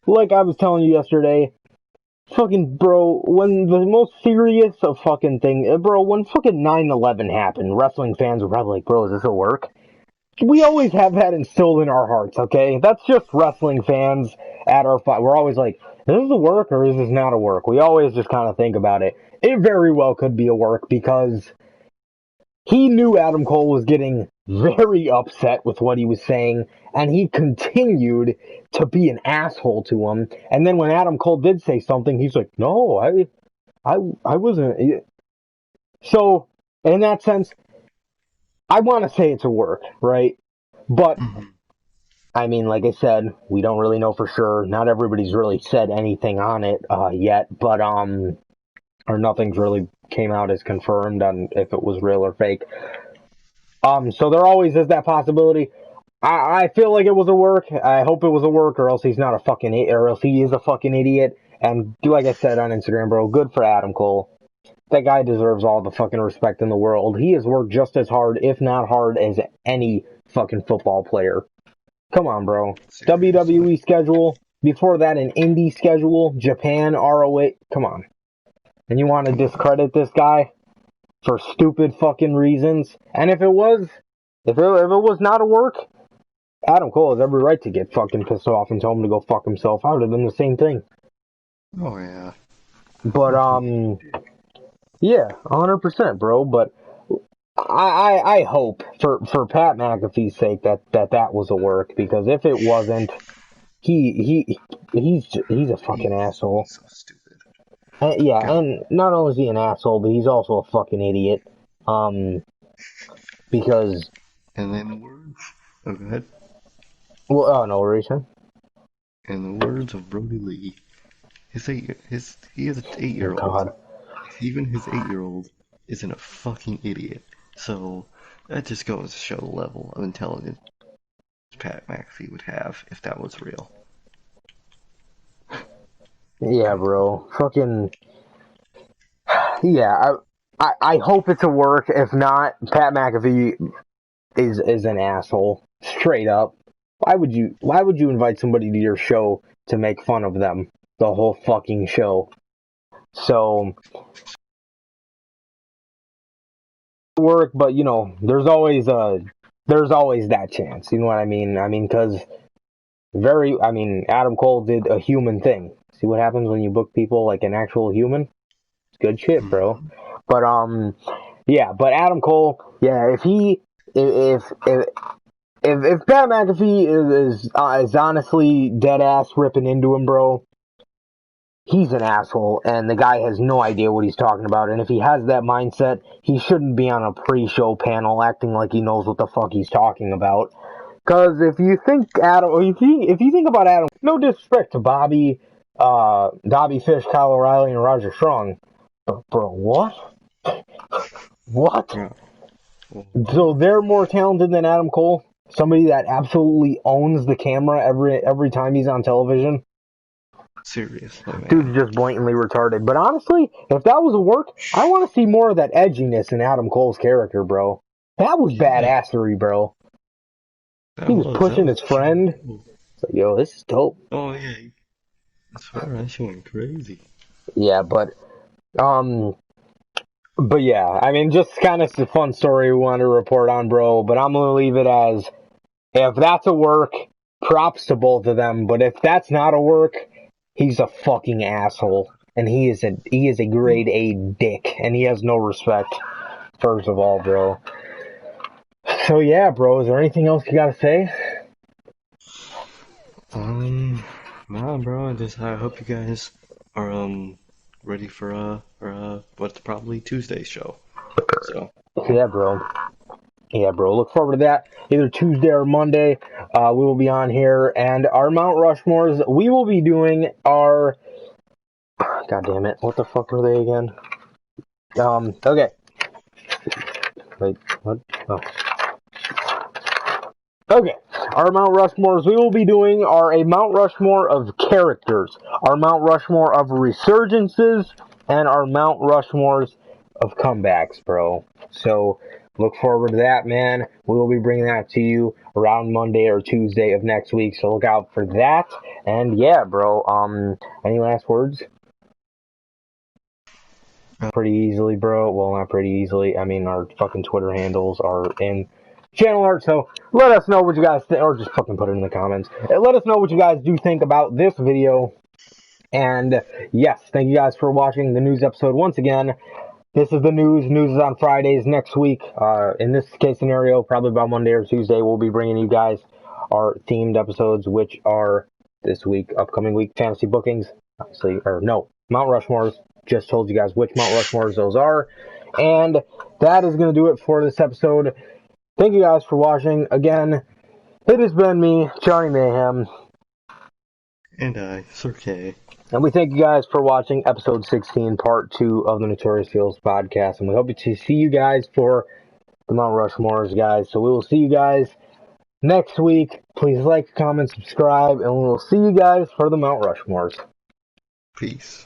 Like I was telling you yesterday, fucking bro, when the most serious of fucking thing, bro, when fucking 9/11 happened, wrestling fans were probably like, bro, is this a work? We always have that instilled in our hearts, okay? That's just wrestling fans at our fight. We're always like, is this a work or is this not a work? We always just kind of think about it. It very well could be a work because he knew Adam Cole was getting very upset with what he was saying, and he continued to be an asshole to him. And then when Adam Cole did say something, he's like, "No, I wasn't." So, in that sense, I want to say it's a work, right? But Mhm. I mean, like I said, we don't really know for sure. Not everybody's really said anything on it yet, but or nothing's really came out as confirmed on if it was real or fake. So there always is that possibility. I feel like it was a work. I hope it was a work, or else he's not a fucking or else he is a fucking idiot. And like I said on Instagram, bro, good for Adam Cole. That guy deserves all the fucking respect in the world. He has worked just as hard, if not hard, as any fucking football player. Come on, bro. Seriously. WWE schedule. Before that, an indie schedule. Japan, ROH. Come on. And you want to Come on. discredit this guy for stupid fucking reasons? And if it was, if it was not a work, Adam Cole has every right to get fucking pissed off and tell him to go fuck himself. I would have done the same thing. Oh yeah. But Fucking yeah, 100%, bro. But I hope for Pat McAfee's sake that was a work, because if it wasn't, he's a fucking asshole. he's so stupid. Yeah, God. and not only is he an asshole, but he's also a fucking idiot. Um, because And in the words of that, well, oh no, what were you saying? in the words of Brody Lee, he is an Oh 8-year-old. God. Even his 8-year-old isn't a fucking idiot. So that just goes to show the level of intelligence Pat McAfee would have if that was real. Yeah, bro. Fucking. Yeah, I hope it's a work. If not, Pat McAfee is an asshole. Straight up. Why would you invite somebody to your show to make fun of them? The whole fucking show. So work, but there's always that chance. You know what I mean? I mean, because Adam Cole did a human thing. See what happens when you book people like an actual human? It's good shit, bro. Mm-hmm. But yeah. But Adam Cole, yeah. If Pat McAfee is honestly dead ass ripping into him, bro, he's an asshole, and the guy has no idea what he's talking about. And if he has that mindset, he shouldn't be on a pre-show panel acting like he knows what the fuck he's talking about. Because if you think about Adam, no disrespect to Bobby Fish, Kyle O'Reilly, and Roger Strong, but bro, what? What? Yeah. Well, So they're more talented than Adam Cole? Somebody that absolutely owns the camera every time he's on television? seriously, man. Dude's just blatantly retarded. But honestly, if that was a work, I want to see more of that edginess in Adam Cole's character, bro. That was Yeah, badassery, bro. He was that pushing was his pretty friend. cool. It's like, yo, this is dope. Oh yeah, I swear that shit went crazy. Yeah, um, but yeah, I mean, just kind of a fun story we wanted to report on, bro. But I'm gonna leave it as if that's a work, props to both of them. But if that's not a work, he's a fucking asshole, and he is a grade A dick, and he has no respect. First of all, bro. So yeah, bro. Is there anything else you gotta say? Nah, bro. I hope you guys are ready for what's probably Tuesday's show. So Yeah, bro. Yeah, bro. Look forward to that. Either Tuesday or Monday, we will be on here, and our Mount Rushmores. We will be doing our. God damn it! What the fuck are they again? Okay. Wait. What? Oh. Okay. Our Mount Rushmores. We will be doing a Mount Rushmore of characters, our Mount Rushmore of resurgences, and our Mount Rushmores of comebacks, bro. So look forward to that, man. We will be bringing that to you around Monday or Tuesday of next week. So look out for that. And yeah, bro. Any last words? Pretty easily, bro. Well, not pretty easily. I mean, our fucking Twitter handles are in channel art. So let us know what you guys think, or just fucking put it in the comments. Let us know what you guys do think about this video. And yes, thank you guys for watching the news episode once again. This is the news. News is on Fridays next week. In this case scenario, probably by Monday or Tuesday, we'll be bringing you guys our themed episodes, which are this week, upcoming week, fantasy bookings. Obviously, or no, Mount Rushmores. Just told you guys which Mount Rushmores those are. And that is going to do it for this episode. Thank you guys for watching. Again, it has been me, Johnny Mayhem. and Sir K. And we thank you guys for watching episode 16, part 2 of the Notorious Fields podcast. And we hope to see you guys for the Mount Rushmores, guys. So we will see you guys next week. Please like, comment, subscribe, and we will see you guys for the Mount Rushmores. Peace.